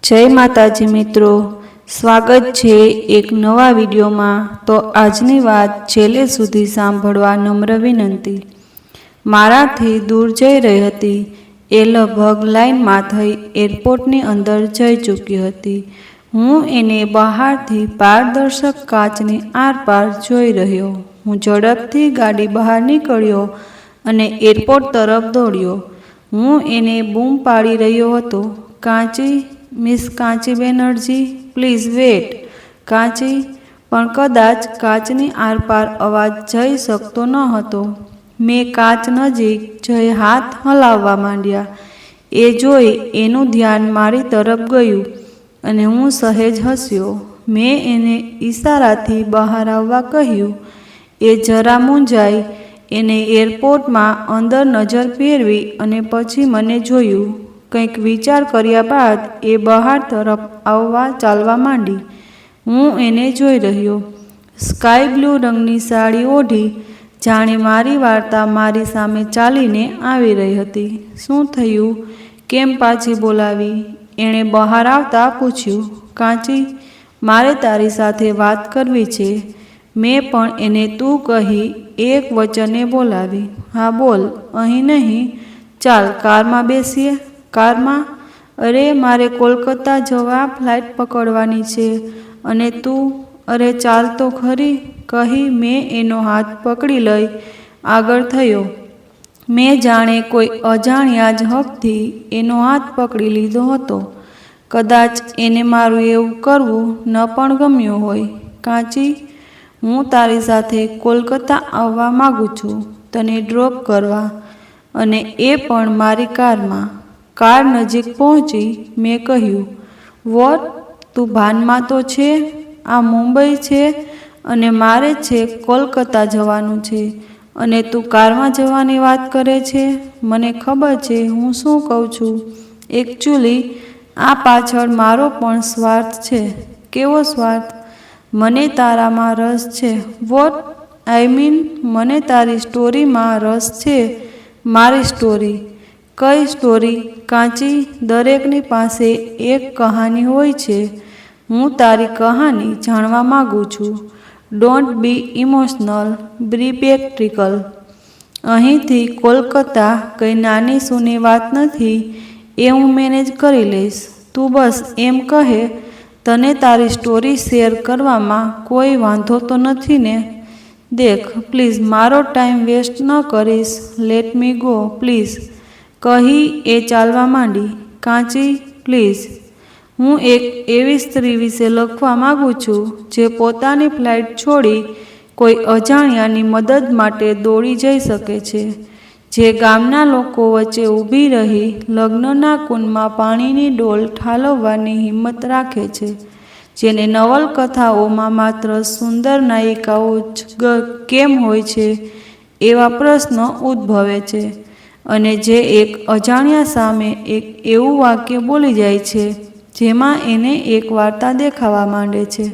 जय माताजी मित्रों, स्वागत छे एक नवा विडियो में। तो आजनी बात छेले सुधी सांभळवा नम्र विनंती। माराथी दूर जई रही हती ए लगभग लाइन में थई एरपोर्टनी अंदर जई चूकी हती। हूँ एने बहारथी पारदर्शक काचनी आरपार जोई रह्यो। हूँ झड़पथी गाड़ी बहार निकळ्यो अने एरपोर्ट तरफ दौड़्यो। हूँ एने बूम पाड़ी रह्यो हतो, Kanchi miss Kanchi Banerjee, please wait Kanchi. पण कदाच काचनी आरपार अवाज जई शकतो न हतो। मैं काच नजीक जई हाथ हलाववा मांड्या। ए जोई एनुं ध्यान मारी तरफ गयुं अने हूँ सहेज हस्यो। मैं एने इशाराथी बहार आववा कह्युं। ए जरा मूंझाई। एने एरपोर्ट में अंदर नजर फेरवी अने पछी मने जोयुं। कंईक विचार कर्या बाद ए बहार तरफ आववा चालवा मांडी। हूँ एने जोई रह्यो। स्काय ब्लू रंगनी साड़ी ओढ़ी जाणे मारी वार्ता मारी सामे चालीने आवी रही हती। शुं थयुं? केम पाછી बोलावी? एणे बहार आवता पूछ्युं। कांची, मारे तारी साथे वात करवी छे। मैं पण एने तू कही एक वचने बोलावी। हाँ बोल। अहीं नहीं, चाल कार में बेसीए। कार में? अरे मारे कोलकाता जवा फ्लाइट पकड़वानी छे अने तू? अरे चाल तो खरी कही मैं एनो हाथ पकड़ी लई आगळ थयो। मैं जाणे कोई अजाण्या ज हकथी एनो हाथ पकड़ी लीधो हतो। कदाच एने मारुं एवुं करवुं न पण गम्युं होय। कांची, हूँ तारी साथे कोलकाता आववा मागुं छुं, तने ड्रॉप करवा, अने ए पण मारी कार में। कार नजीक पहोंची मैं कह्युं, वोट तू भान में तो छे? आ मुंबई छे अने मारे छे कोलकाता जवानुं छे अने तू कार में जवानी वात करे छे। मने खबर छे हूँ शुं कहूं छुं। एक्चुअली आ पाछळ मारो पण स्वार्थ छे। केवो स्वार्थ? मने तारा में रस छे। वोट आई मीन मने तारी स्टोरी में रस छे। मारी स्टोरी? कई स्टोरी? कांची, दरेकनी पासे एक कहानी होय छे। हूँ तारी कहानी जाणवा मागुं छुं। Don't be emotional, be practical. અહીંથી કોલકાતા કઈ નાની સૂની વાત નથી, એ હું મેનેજ કરી લઈશ। તું બસ એમ કહે તને તારી સ્ટોરી શેર કરવામાં કોઈ વાંધો તો નથી ને? દેખ પ્લીઝ મારો ટાઈમ વેસ્ટ ન કરીશ, લેટ મી ગો પ્લીઝ કહી એ ચાલવા માંડી। કાંચી, પ્લીઝ। હું એક એવી સ્ત્રી વિશે લખવા માગું છું જે પોતાની ફ્લાઇટ છોડી કોઈ અજાણ્યાની મદદ માટે દોડી જઈ શકે છે, જે ગામના લોકો વચ્ચે ઊભી રહી લગ્નના કુંડમાં પાણીની ડોલ ઠાલવવાની હિંમત રાખે છે, જેને નવલકથાઓમાં માત્ર સુંદર નાયિકાઓ જ કેમ હોય છે એવા પ્રશ્ન ઉદ્ભવે છે, અને જે એક અજાણ્યા સામે એક એવું વાક્ય બોલી જાય છે જેમાં એને એક વાર્તા દેખાવા માંડે છે।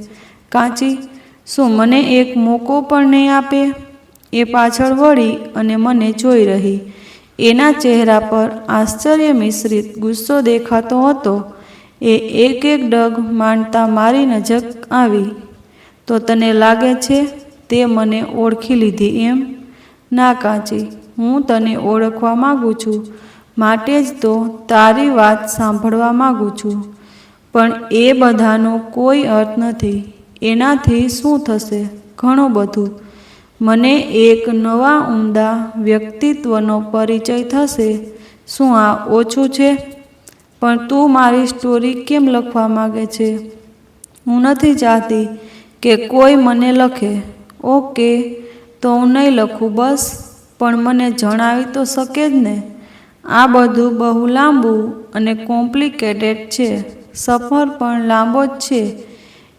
કાંચી, શું મને એક મોકો પણ નહીં આપે? એ પાછળ વળી અને મને જોઈ રહી। એના ચહેરા પર આશ્ચર્ય મિશ્રિત ગુસ્સો દેખાતો હતો। એ એક એક ડગ માંડતા મારી નજર આવી। તો તને લાગે છે તે મને ઓળખી લીધી એમ? ના કાંચી, હું તને ઓળખવા માગું છું, માટે જ તો તારી વાત સાંભળવા માગું છું। પણ એ બધાનો કોઈ અર્થ નથી। એનાથી શું થશે? ઘણું બધું। મને એક નવા ઉમદા વ્યક્તિત્વનો પરિચય થશે। શું આ ઓછું છે? પણ તું મારી સ્ટોરી કેમ લખવા માગે છે? હું નથી ચાહતી કે કોઈ મને લખે। ઓકે, તો હું નહીં લખું બસ, પણ મને જણાવી તો શકે જ ને। આ બધું બહુ લાંબુ અને કોમ્પ્લિકેટેડ છે। સફર પણ લાંબો જ છે।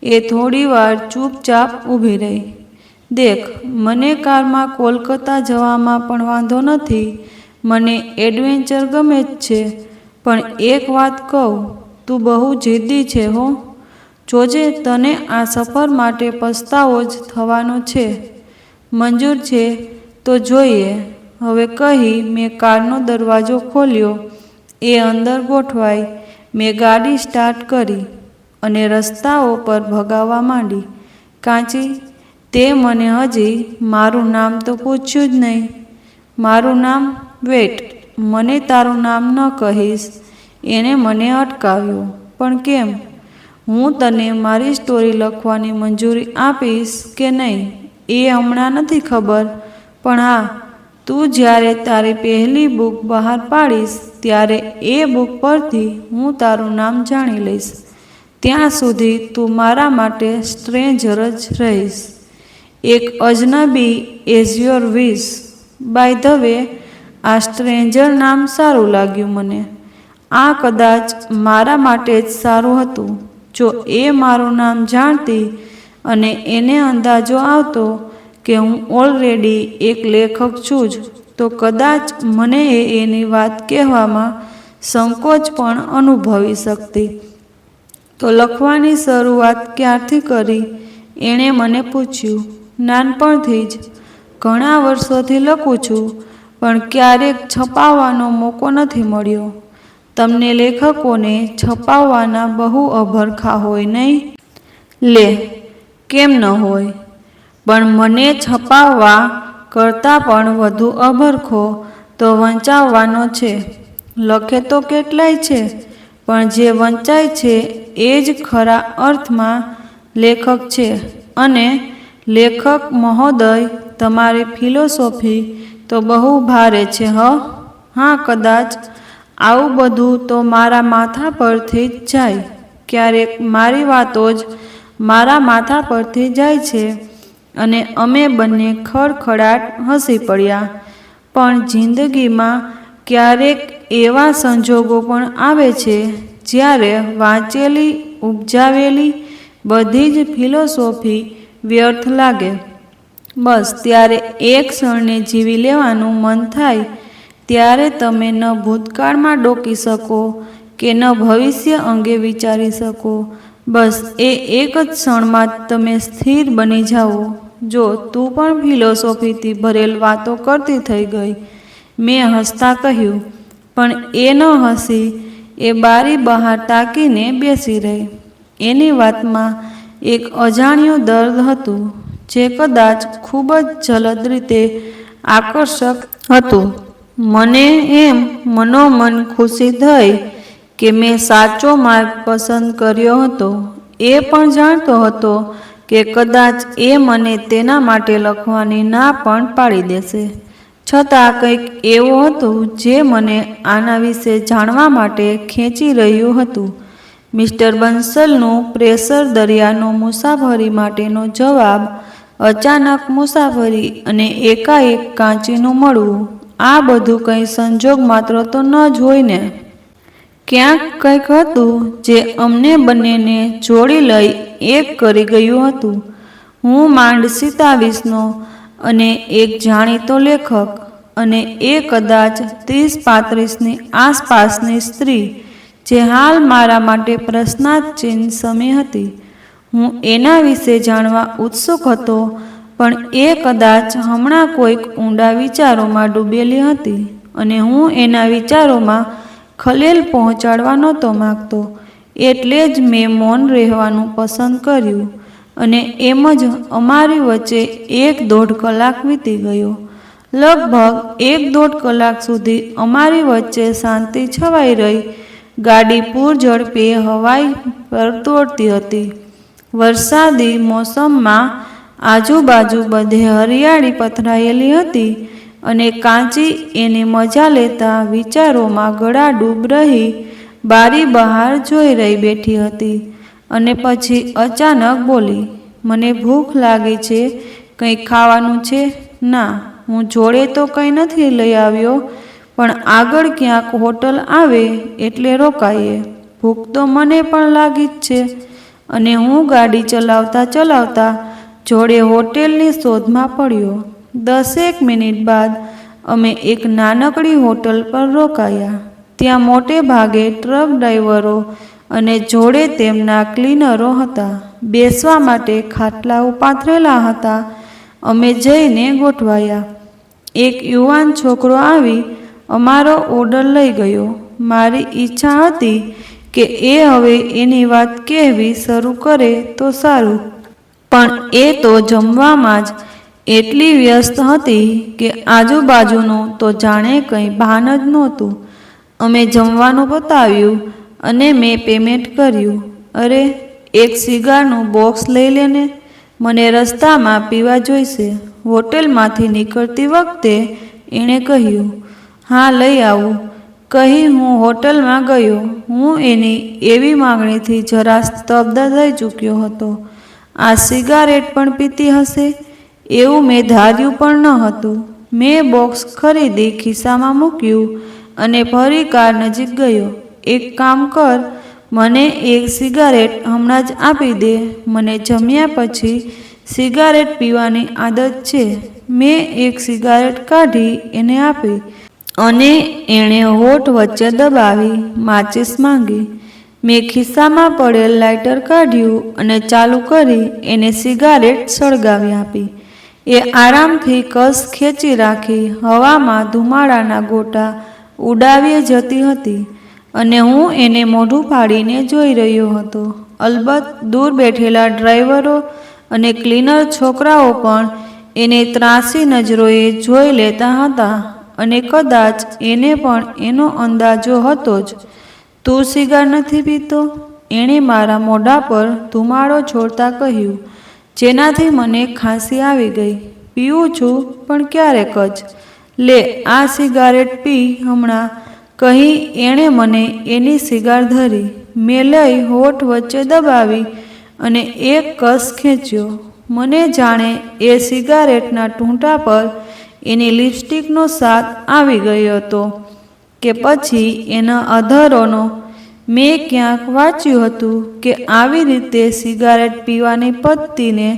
એ થોડી વાર ચૂપચાપ ઊભી રહી। દેખ, મને કારમાં કોલકાતા જવામાં પણ વાંધો નથી। મને એડવેન્ચર ગમે જ છે। પણ એક વાત કહું, તું બહુ જિદ્દી છે હો। જોજે તને આ સફર માટે પસ્તાવો જ થવાનો છે। મંજૂર છે તો જોઈએ। હવે કહી મેં કારનો દરવાજો ખોલ્યો। એ અંદર ગોઠવાઈ। મેં ગાડી સ્ટાર્ટ કરી અને રસ્તાઓ પર ભગાવવા માંડી. કાંચી, તે મને હજી મારું નામ તો પૂછ્યું જ નહીં. મારું નામ? વેટ, મને તારું નામ ન કહીશ. એણે મને અટકાવ્યો. પણ કેમ? હું તને મારી સ્ટોરી લખવાની મંજૂરી આપીશ કે નહીં એ હમણાં નથી ખબર, પણ હા, તું જ્યારે તારી પહેલી બુક બહાર પાડીશ ત્યારે એ બુક પરથી હું તારું નામ જાણી લઈશ. ત્યાં સુધી તું મારા માટે સ્ટ્રેન્જર જ રહીશ. એક અજનબી as your wish. By the way, આ સ્ટ્રેન્જર નામ સારું લાગ્યું મને. આ કદાચ મારા માટે જ સારું હતું. જો એ મારું નામ જાણતી અને એને અંદાજો આવતો કે હું ઓલરેડી એક લેખક છું જ, તો કદાચ મને એની વાત કહેવામાં સંકોચ પણ અનુભવી શકતી. તો લખવાની શરૂઆત ક્યારથી કરી? એણે મને પૂછ્યું. નાનપણથી જ. ઘણા વર્ષોથી લખું છું, પણ ક્યારેક છપાવવાનો મોકો નથી મળ્યો. તમને લેખકોને છપાવવાના બહુ અભરખા હોય નહીં? લે, કેમ ન હોય? પણ મને છપાવવા કરતાં પણ વધુ અભરખો તો વંચાવવાનો છે. લખે તો કેટલાય છે, પણ જે વંચાય છે એ જ ખરા અર્થમાં લેખક છે. અને લેખક મહોદય, તમારી ફિલોસોફી તો બહુ ભારે છે. હા, કદાચ આવું બધું તો મારા માથા પરથી જ જાય. ક્યારેક મારી વાતો જ મારા માથા પરથી જાય છે. અને અમે બંને ખડખડાટ હસી પડ્યા. પણ જિંદગીમાં ક્યારેક એવા સંજોગો પણ આવે છે જ્યારે વાંચેલી, ઉપજાવેલી બધી જ ફિલોસોફી વ્યર્થ લાગે. બસ ત્યારે એક ક્ષણને જીવી લેવાનું મન થાય. ત્યારે તમે ન ભૂતકાળમાં ડોકી શકો કે ન ભવિષ્ય અંગે વિચારી શકો. બસ એ એક જ ક્ષણમાં તમે સ્થિર બની જાઓ. જો તું પણ ફિલોસોફીથી ભરેલ વાતો કરતી થઈ ગઈ, મેં હસતા કહ્યું. પણ એ ન હસી. એ બારી બહાર તાકીને બેસી રહી. એની વાતમાં એક અજાણ્યું દર્દ હતું જે કદાચ ખૂબ જ જલદ રીતે આકર્ષક હતું. મને એમ મનોમન ખુશી થઈ કે મેં સાચો માર્ગ પસંદ કર્યો હતો. એ પણ જાણતો હતો કે કદાચ એ મને તેના માટે લખવાની ના પણ પાડી દેશે. છતાં કંઈક એવું હતું જે મને આના વિશે જાણવા માટે ખેંચી રહ્યું હતું. મિસ્ટર બંસલનું પ્રેશર, દરિયાનો મુસાફરી માટેનો જવાબ, અચાનક મુસાફરી અને એકાએક કાંચીનું મળવું, આ બધું કંઈ સંજોગ માત્ર તો ન જ હોય ને? ક્યાંક કંઈક હતું જે અમને બંનેને જોડી લઈ એક કરી ગયું હતું. હું માંડ 27નો અને એક જાણીતો લેખક, અને એ કદાચ 30-35ની આસપાસની સ્ત્રી જે હાલ મારા માટે પ્રશ્નાર્થચિહ્ન સમી હતી. હું એના વિશે જાણવા ઉત્સુક હતો, પણ એ કદાચ હમણાં કોઈક ઊંડા વિચારોમાં ડૂબેલી હતી અને હું એના વિચારોમાં ખલેલ પહોંચાડવા નહોતો માગતો. એટલે જ મેં મૌન રહેવાનું પસંદ કર્યું. અને એમ જ અમારી વચ્ચે 1.5 કલાક વીતી ગયો. લગભગ 1.5 કલાક સુધી અમારી વચ્ચે શાંતિ છવાઈ રહી. ગાડી પૂરઝડપે હવાઈ પર દોડતી હતી. વરસાદી મોસમમાં આજુબાજુ બધે હરિયાળી પથરાયેલી હતી અને કાંચી એની મજા લેતા વિચારોમાં ગળાડૂબ રહી બારી બહાર જોઈ રહી બેઠી હતી. અને પછી અચાનક બોલી, મને ભૂખ લાગી છે, કંઈ ખાવાનું છે? ના, હું જોડે તો કંઈ નથી લઈ આવ્યો, પણ આગળ ક્યાંક હોટલ આવે એટલે રોકાઈએ. ભૂખ તો મને પણ લાગી જ છે. અને હું ગાડી ચલાવતા ચલાવતા જોડે હોટેલની શોધમાં પડ્યો. 10 મિનિટ બાદ અમે એક નાનકડી હોટલ પર રોકાયા. ત્યાં મોટે ભાગે ટ્રક ડ્રાઈવરો અને જોડે તેમના ક્લીનરો હતા. બેસવા માટે ખાટલાઓ પાથરેલા હતા. અમે જઈને ગોઠવાયા. એક યુવાન છોકરો આવી અમારો ઓર્ડર લઈ ગયો. મારી ઈચ્છા હતી કે એ હવે એની વાત કહેવી શરૂ કરે તો સારું, પણ એ તો જમવામાં જ એટલી વ્યસ્ત હતી કે આજુબાજુનું તો જાણે કંઈ ભાન જ નહોતું. અમે જમવાનું પતાવ્યું અને મેં પેમેન્ટ કર્યું. અરે, એક સિગારનું બોક્સ લઈ લેને, મને રસ્તામાં પીવા જોઈશે, હોટેલમાંથી નીકળતી વખતે એણે કહ્યું. હા, લઈ આવું, કહી હું હોટલમાં ગયો. હું એની એવી માંગણીથી જરા સ્તબ્ધ થઈ ચૂક્યો હતો. આ સિગારેટ પણ પીતી હશે એવું મેં ધાર્યું પણ ન હતું. મેં બોક્સ ખરીદી ખિસ્સામાં મૂક્યું અને ફરી કાર નજીક ગયો. એક કામ કર, મને એક સિગારેટ હમણાં જ આપી દે. મને જમ્યા પછી સિગારેટ પીવાની આદત છે. મેં એક સિગારેટ કાઢી એને આપી અને એણે હોઠ વચ્ચે દબાવી માચિસ માંગી. મેં ખિસ્સામાં પડેલ લાઇટર કાઢ્યું અને ચાલુ કરી એને સિગારેટ સળગાવી આપી. એ આરામથી કસ ખેંચી રાખી હવામાં ધુમાડાના ગોટા ઉડાવી જતી હતી અને હું એને મોઢું ફાડીને જોઈ રહ્યો હતો. અલબત્ત દૂર બેઠેલા ડ્રાઈવરો અને ક્લીનર છોકરાઓ પણ એને ત્રાંસી નજરોએ જોઈ લેતા હતા અને કદાચ એને પણ એનો અંદાજો હતો જ. તું સિગાર નથી પીતો? એણે મારા મોઢા પર ધુમાડો છોડતા કહ્યું, જેનાથી મને ખાંસી આવી ગઈ. પીવું છું, પણ ક્યારેક જ. લે, આ સિગારેટ પી હમણાં, કહી એણે મને એની સિગાર ધરી. મેં લઈ હોઠ વચ્ચે દબાવી અને એક કસ ખેંચ્યો. મને જાણે એ સિગારેટના ટૂંટા પર એની લિપસ્ટિકનો સ્વાદ આવી ગયો હતો કે પછી એના અધરોનો. મેં ક્યાંક વાંચ્યું હતું કે આવી રીતે સિગારેટ પીવાની પદ્ધતિને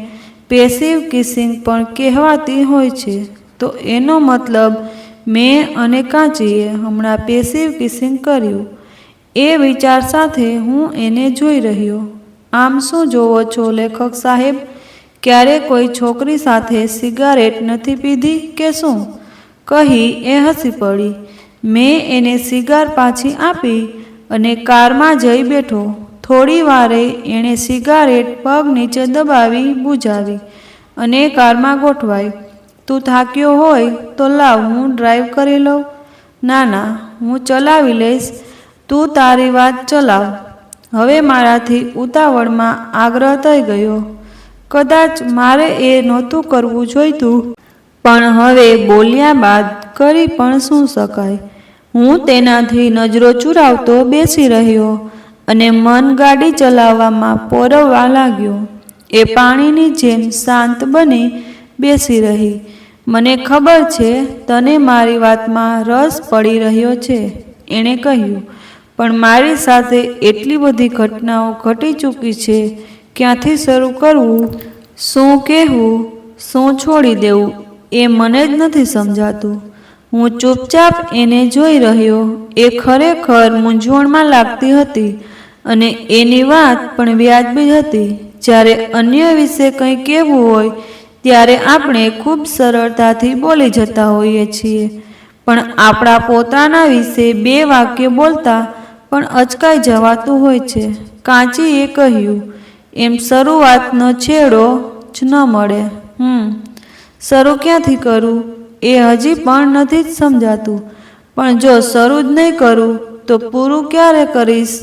પેસિવ કિસિંગ પણ કહેવાતી હોય છે. તો એનો મતલબ મેં અને કાંચીએ હમણાં પેસિવ કિસિંગ કર્યું. એ વિચાર સાથે હું એને જોઈ રહ્યો. આમ શું જોવો છો લેખક સાહેબ? ક્યારે કોઈ છોકરી સાથે સિગારેટ નથી પીધી કે શું? કહી એ હસી પડી. મેં એને સિગાર પાછી આપી અને કારમાં જઈ બેઠો. થોડી વારે એણે સિગારેટ પગ નીચે દબાવી બુઝાવી અને કારમાં ગોઠવાઈ. તું થાક્યો હોય તો લાવ હું ડ્રાઈવ કરી લઉં. ના ના, હું ચલાવી લઈશ, તું તારી વાત ચલાવ. હવે મારાથી ઉતાવળમાં આગ્રહ થઈ ગયો. કદાચ મારે એ નહોતું કરવું જોઈતું, પણ હવે બોલ્યા બાદ કરી પણ શું શકાય. હું તેનાથી નજરો ચુરાવતો બેસી રહ્યો અને મન ગાડી ચલાવવામાં પોરવવા લાગ્યો. એ પાણીની જેમ શાંત બની બેસી રહી. મને ખબર છે તને મારી વાતમાં રસ પડી રહ્યો છે, એણે કહ્યું, પણ મારી સાથે એટલી બધી ઘટનાઓ ઘટી ચૂકી છે. ક્યાંથી શરૂ કરવું, શું કહેવું, શું છોડી દેવું, એ મને જ નથી સમજાતું. હું ચૂપચાપ એને જોઈ રહ્યો. એ ખરેખર મૂંઝવણમાં લાગતી હતી અને એની વાત પણ વ્યાજબી હતી. જ્યારે અન્ય વિશે કંઈ કહેવું હોય ત્યારે આપણે ખૂબ સરળતાથી બોલી જતા હોઈએ છીએ, પણ આપણા પોતાના વિશે બે વાક્ય બોલતા પણ અચકાઈ જવાતું હોય છે. કાંચીએ કહ્યું, એમ શરૂઆતનો છેડો જ ન મળે. શરૂ ક્યાંથી કરું એ હજી પણ નથી જ સમજાતું. પણ જો શરૂ જ નહીં કરું તો પૂરું ક્યારે કરીશ?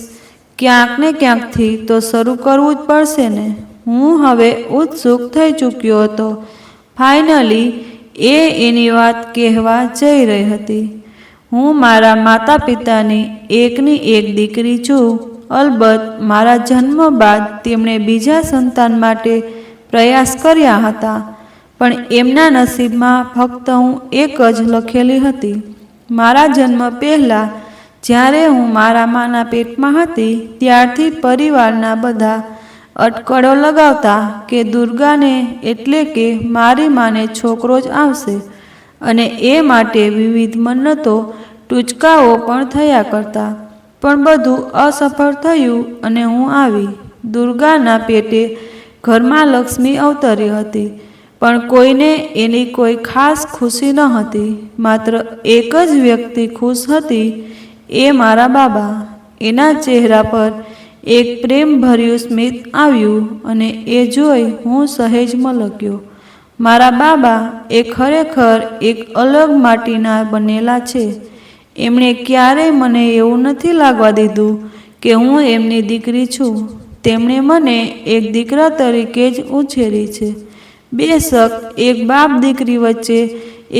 ક્યાંક ને ક્યાંકથી તો શરૂ કરવું જ પડશે ને. હું હવે ઉત્સુક થઈ ચૂક્યો હતો. ફાઇનલી એ એની વાત કહેવા જઈ રહી હતી. હું મારા માતા પિતાની એકની એક દીકરી છું. અલબત્ત મારા જન્મ બાદ તેમણે બીજા સંતાન માટે પ્રયાસ કર્યા હતા, પણ એમના નસીબમાં ફક્ત હું એક જ લખેલી હતી. મારા જન્મ પહેલાં જ્યારે હું મારા માના પેટમાં હતી ત્યારથી પરિવારના બધા અટકળો લગાવતા કે દુર્ગાને એટલે કે મારી માને છોકરો જ આવશે અને એ માટે વિવિધ મન્નતો ટૂચકાઓ પણ થયા કરતા. પણ બધું અસફળ થયું અને હું આવી. દુર્ગાના પેટે ઘરમાં લક્ષ્મી અવતરી હતી, પણ કોઈને એની કોઈ ખાસ ખુશી ન હતી. માત્ર એક જ વ્યક્તિ ખુશ હતી, એ મારા બાબા. એના ચહેરા પર એક પ્રેમભર્યું સ્મિત આવ્યું અને એ જોઈ હું સહેજ મલક્યો. મારા બાબા એ ખરેખર એક અલગ માટીના બનેલા છે. એમણે ક્યારેય મને એવું નથી લાગવા દીધું કે હું એમની દીકરી છું. તેમણે મને એક દીકરા તરીકે જ ઉછેરી છે. બેશક એક બાપ દીકરી વચ્ચે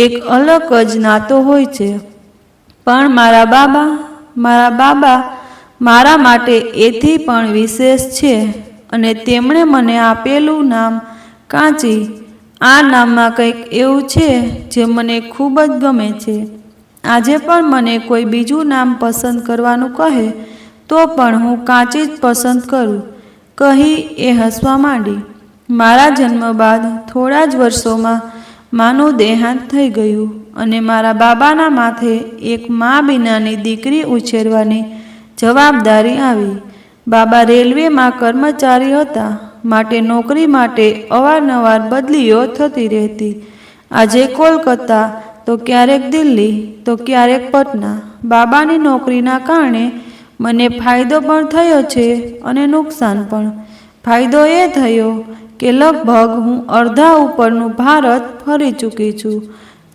એક અલગ જ નાતો હોય છે, પણ મારા બાબા મારા માટે એથી પણ વિશેષ છે. અને તેમણે મને આપેલું નામ કાંચી. આ નામમાં કંઈક એવું છે જે મને ખૂબ જ ગમે છે. આજે પણ મને કોઈ બીજું નામ પસંદ કરવાનું કહે તો પણ હું કાંચી જ પસંદ કરું, કહી એ હસવા માંડી. મારા જન્મ બાદ થોડા જ વર્ષોમાં માનું દેહાંત થઈ ગયું અને મારા બાબાના માથે એક મા વિનાની દીકરી ઉછેરવાની જવાબદારી આવી. બાબા રેલવેમાં કર્મચારી હતા, માટે નોકરી માટે અવારનવાર બદલીઓ થતી રહેતી. આજે કોલકાતા, તો ક્યારેક દિલ્હી, તો ક્યારેક પટના. બાબાની નોકરીના કારણે મને ફાયદો પણ થયો છે અને નુકસાન પણ. ફાયદો એ થયો કે લગભગ હું અડધા ઉપરનું ભારત ફરી ચૂકી છું.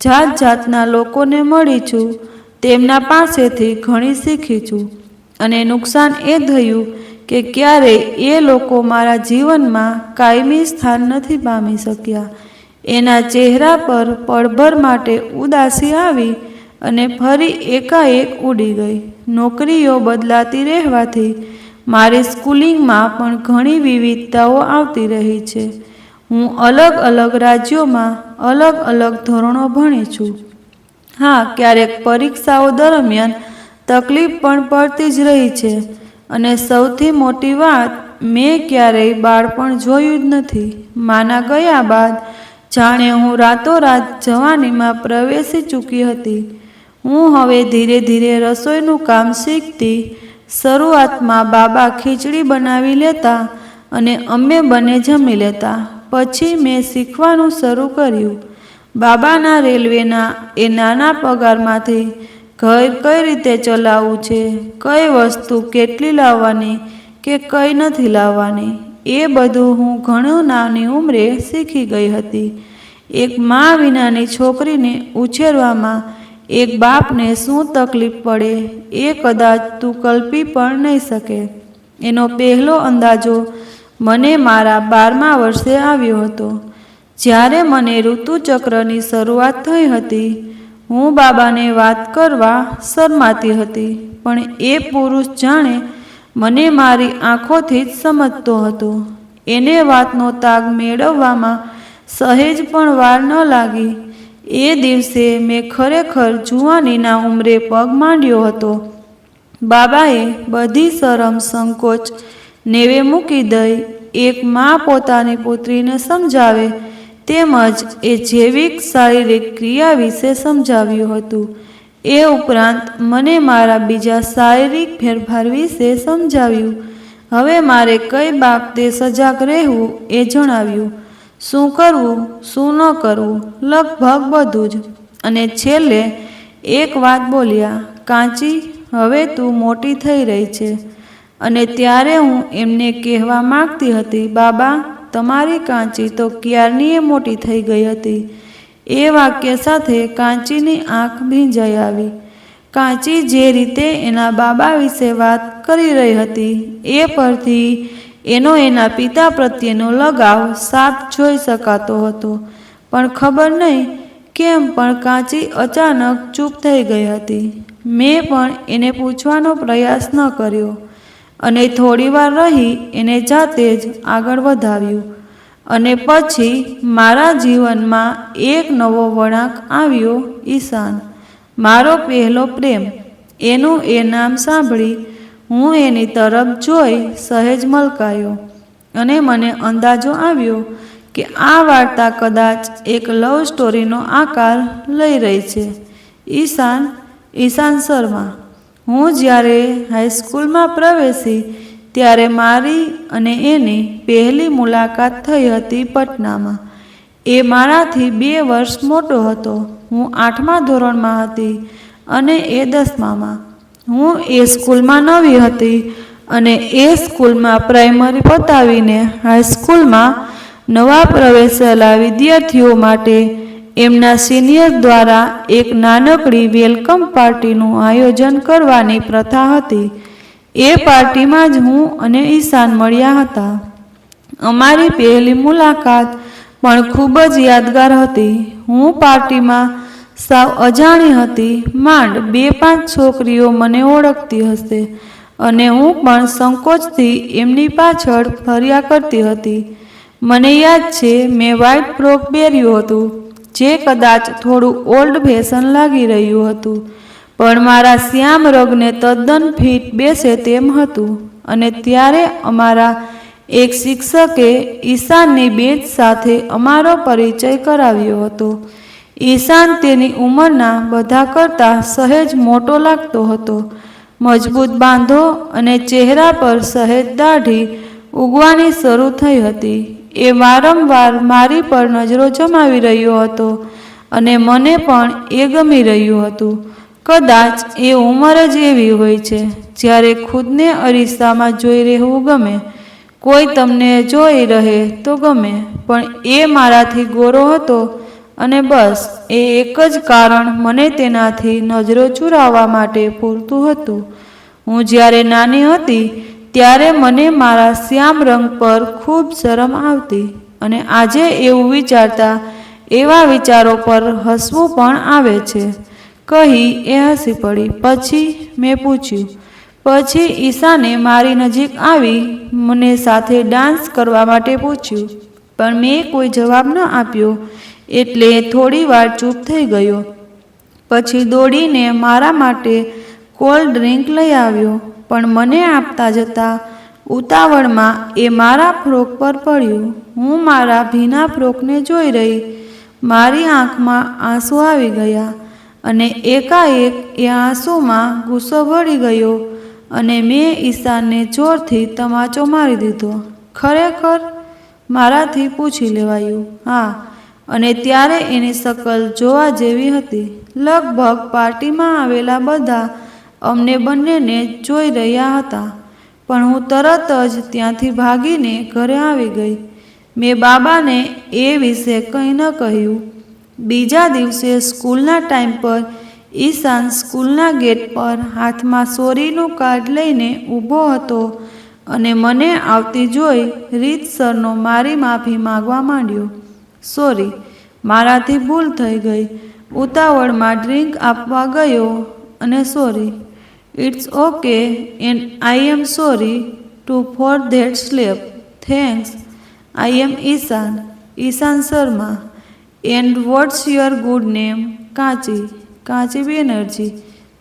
જાત જાતના લોકોને મળી છું, તેમના પાસેથી ઘણી શીખી છું. અને નુકસાન એ થયું કે ક્યારેય એ લોકો મારા જીવનમાં કાયમી સ્થાન નથી પામી શક્યા. એના ચહેરા પર પળભર માટે ઉદાસી આવી અને ફરી એકાએક ઉડી ગઈ. નોકરીઓ બદલાતી રહેવાથી મારી સ્કૂલિંગમાં પણ ઘણી વિવિધતાઓ આવતી રહી છે. હું અલગ અલગ રાજ્યોમાં અલગ અલગ ધોરણો ભણી છું. હા, ક્યારેક પરીક્ષાઓ દરમિયાન તકલીફ પણ પડતી જ રહી છે. અને સૌથી મોટી વાત, મેં ક્યારેય બાળપણ જોયું જ નથી. માના ગયા બાદ જાણે હું રાતોરાત જવાનીમાં પ્રવેશી ચૂકી હતી. હું હવે ધીરે ધીરે રસોઈનું કામ શીખતી. શરૂઆતમાં બાબા ખીચડી બનાવી લેતા અને અમે બંને જમી લેતા. પછી મેં શીખવાનું શરૂ કર્યું. બાબાના રેલવેના એ નાના પગારમાંથી ઘર કઈ રીતે ચલાવવું છે, કઈ વસ્તુ કેટલી લાવવાની કે કઈ નથી લાવવાની, એ બધું હું ઘણું નાની ઉંમરે શીખી ગઈ હતી. એક મા વિનાની છોકરીને ઉછેરવામાં એક બાપને શું તકલીફ પડે એ કદાચ તું કલ્પી પણ નહીં શકે. એનો પહેલો અંદાજો મને મારા 12મા વર્ષે આવ્યો હતો, જ્યારે મને ઋતુચક્રની શરૂઆત થઈ હતી. હું બાબાને વાત કરવા શરમાતી હતી, પણ એ પુરુષ જાણે મને મારી આંખોથી જ સમજતો હતો. એને વાતનો તાગ મેળવવામાં સહેજ પણ વાર ન લાગી. એ દિવસે મેં ખરેખર જુવાનીના ઉંમરે પગ માંડ્યો હતો. બાબાએ બધી શરમ સંકોચ નેવે મૂકી દઈ એક મા પોતાની પુત્રીને સમજાવે તેમજ એ જૈવિક શારીરિક ક્રિયા વિશે સમજાવ્યું હતું. એ ઉપરાંત મને મારા બીજા શારીરિક ફેરફાર વિશે સમજાવ્યું. હવે મારે કઈ બાબતે સજાગ રહેવું એ જણાવ્યું. શું કરવું, શું ન કરવું, લગભગ બધું જ. અને છેલ્લે એક વાત બોલ્યા, કાંચી, હવે તું મોટી થઈ રહી છે. અને ત્યારે હું એમને કહેવા માંગતી હતી, બાબા, તમારી કાંચી તો ક્યારનીએ મોટી થઈ ગઈ હતી. એ વાક્ય સાથે કાંચીની આંખ ભીંજાઈ આવી. કાંચી જે રીતે એના બાબા વિશે વાત કરી રહી હતી એ પરથી એનો એના પિતા પ્રત્યેનો લગાવ સાફ જોઈ શકાતો હતો. પણ ખબર નહીં કેમ પણ કાંચી અચાનક ચૂપ થઈ ગઈ હતી. મેં પણ એને પૂછવાનો પ્રયાસ ન કર્યો અને થોડીવાર રહી એને જાતે જ આગળ વધાવ્યું. અને પછી મારા જીવનમાં એક નવો વળાંક આવ્યો, ઈશાન, મારો પહેલો પ્રેમ. એનું એ નામ સાંભળી હું એની તરફ જોઈ સહેજ મલકાયો અને મને અંદાજો આવ્યો કે આ વાર્તા કદાચ એક લવ સ્ટોરીનો આકાર લઈ રહી છે. ઈશાન શર્મા. હું જ્યારે હાઈસ્કૂલમાં પ્રવેશી ત્યારે મારી અને એની પહેલી મુલાકાત થઈ હતી પટનામાં. એ મારાથી 2 વર્ષ મોટો હતો. હું 8મા ધોરણમાં હતી અને એ 10મામાં. હું એ સ્કૂલમાં નવી હતી અને એ સ્કૂલમાં પ્રાઇમરી પતાવીને હાઈસ્કૂલમાં નવા પ્રવેશેલા વિદ્યાર્થીઓ માટે એમના સિનિયર દ્વારા એક નાનકડી વેલકમ પાર્ટીનું આયોજન કરવાની પ્રથા હતી. એ પાર્ટીમાં જ હું અને ઈશાન મળ્યા હતા. અમારી પહેલી મુલાકાત પણ ખૂબ જ યાદગાર હતી. હું પાર્ટીમાં સાવ અજાણી હતી. માંડ 2-5 છોકરીઓ મને ઓળખતી હશે અને હું પણ સંકોચથી એમની પાછળ ફર્યા કરતી હતી. મને યાદ છે મેં વ્હાઇટ ફ્રોક પહેર્યું હતું જે કદાચ થોડું ઓલ્ડ ફેશન લાગી રહ્યું હતું, પણ મારા શ્યામ રંગને તદ્દન ફિટ બેસે તેમ હતું. અને ત્યારે અમારા એક શિક્ષકે ઈશાનની બેચ સાથે અમારો પરિચય કરાવ્યો હતો. ઈશાન તેની ઉંમરના બધા કરતાં સહેજ મોટો લાગતો હતો. મજબૂત બાંધો અને ચહેરા પર સહેજ દાઢી ઉગવાની શરૂ થઈ હતી. એ વારંવાર મારી પર નજરો જમાવી રહ્યો હતો અને મને પણ એ ગમી રહ્યું હતું. કદાચ એ ઉંમર જ એવી હોય છે જ્યારે ખુદને અરીસામાં જોઈ રહેવું ગમે. કોઈ તમને જોઈ રહે તો ગમે, પણ એ મારાથી ગોરો હતો અને બસ એ એક જ કારણ મને તેનાથી નજરો ચુરાવવા માટે પૂરતું હતું. હું જ્યારે નાની હતી ત્યારે મને મારા શ્યામ રંગ પર ખૂબ શરમ આવતી અને આજે એવું વિચારતા એવા વિચારો પર હસવું પણ આવે છે, કહી એ હસી પડી. પછી મેં પૂછ્યું. પછી ઈશાને મારી નજીક આવી મને સાથે ડાન્સ કરવા માટે પૂછ્યું, પણ મેં કોઈ જવાબ ન આપ્યો એટલે થોડી વાર ચૂપ થઈ ગયો. પછી દોડીને મારા માટે કોલ્ડ ડ્રિંક લઈ આવ્યો, પણ મને આપતા જતા ઉતાવળમાં એ મારા ફ્રોક પર પડ્યું. હું મારા ભીના ફ્રોકને જોઈ રહી. મારી આંખમાં આંસુ આવી ગયા અને એકાએક એ આંસુમાં ગુસ્સો ભળી ગયો અને મેં ઈશાનને જોરથી તમાચો મારી દીધો. ખરેખર મારાથી પૂછી લેવાયું. હા, અને ત્યારે એની શકલ જોવા જેવી હતી. લગભગ પાર્ટીમાં આવેલા બધા અમને બંનેને જોઈ રહ્યા હતા, પણ હું તરત જ ત્યાંથી ભાગીને ઘરે આવી ગઈ. મેં બાબાને એ વિશે કંઈ ન કહ્યું. બીજા દિવસે સ્કૂલના ટાઈમ પર ઈશાન સ્કૂલના ગેટ પર હાથમાં સોરીનું કાર્ડ લઈને ઊભો હતો અને મને આવતી જોઈ રીતસરનો મારી માફી માગવા માંડ્યો. સોરી, મારાથી ભૂલ થઈ ગઈ. ઉતાવળમાં ડ્રિંક આપવા ગયો અને sorry. It's okay and I am sorry too for that slap. Thanks. I am Ishaan, Ishaan Sharma. And what's your good name? Kanchi, Kanchi Banerjee.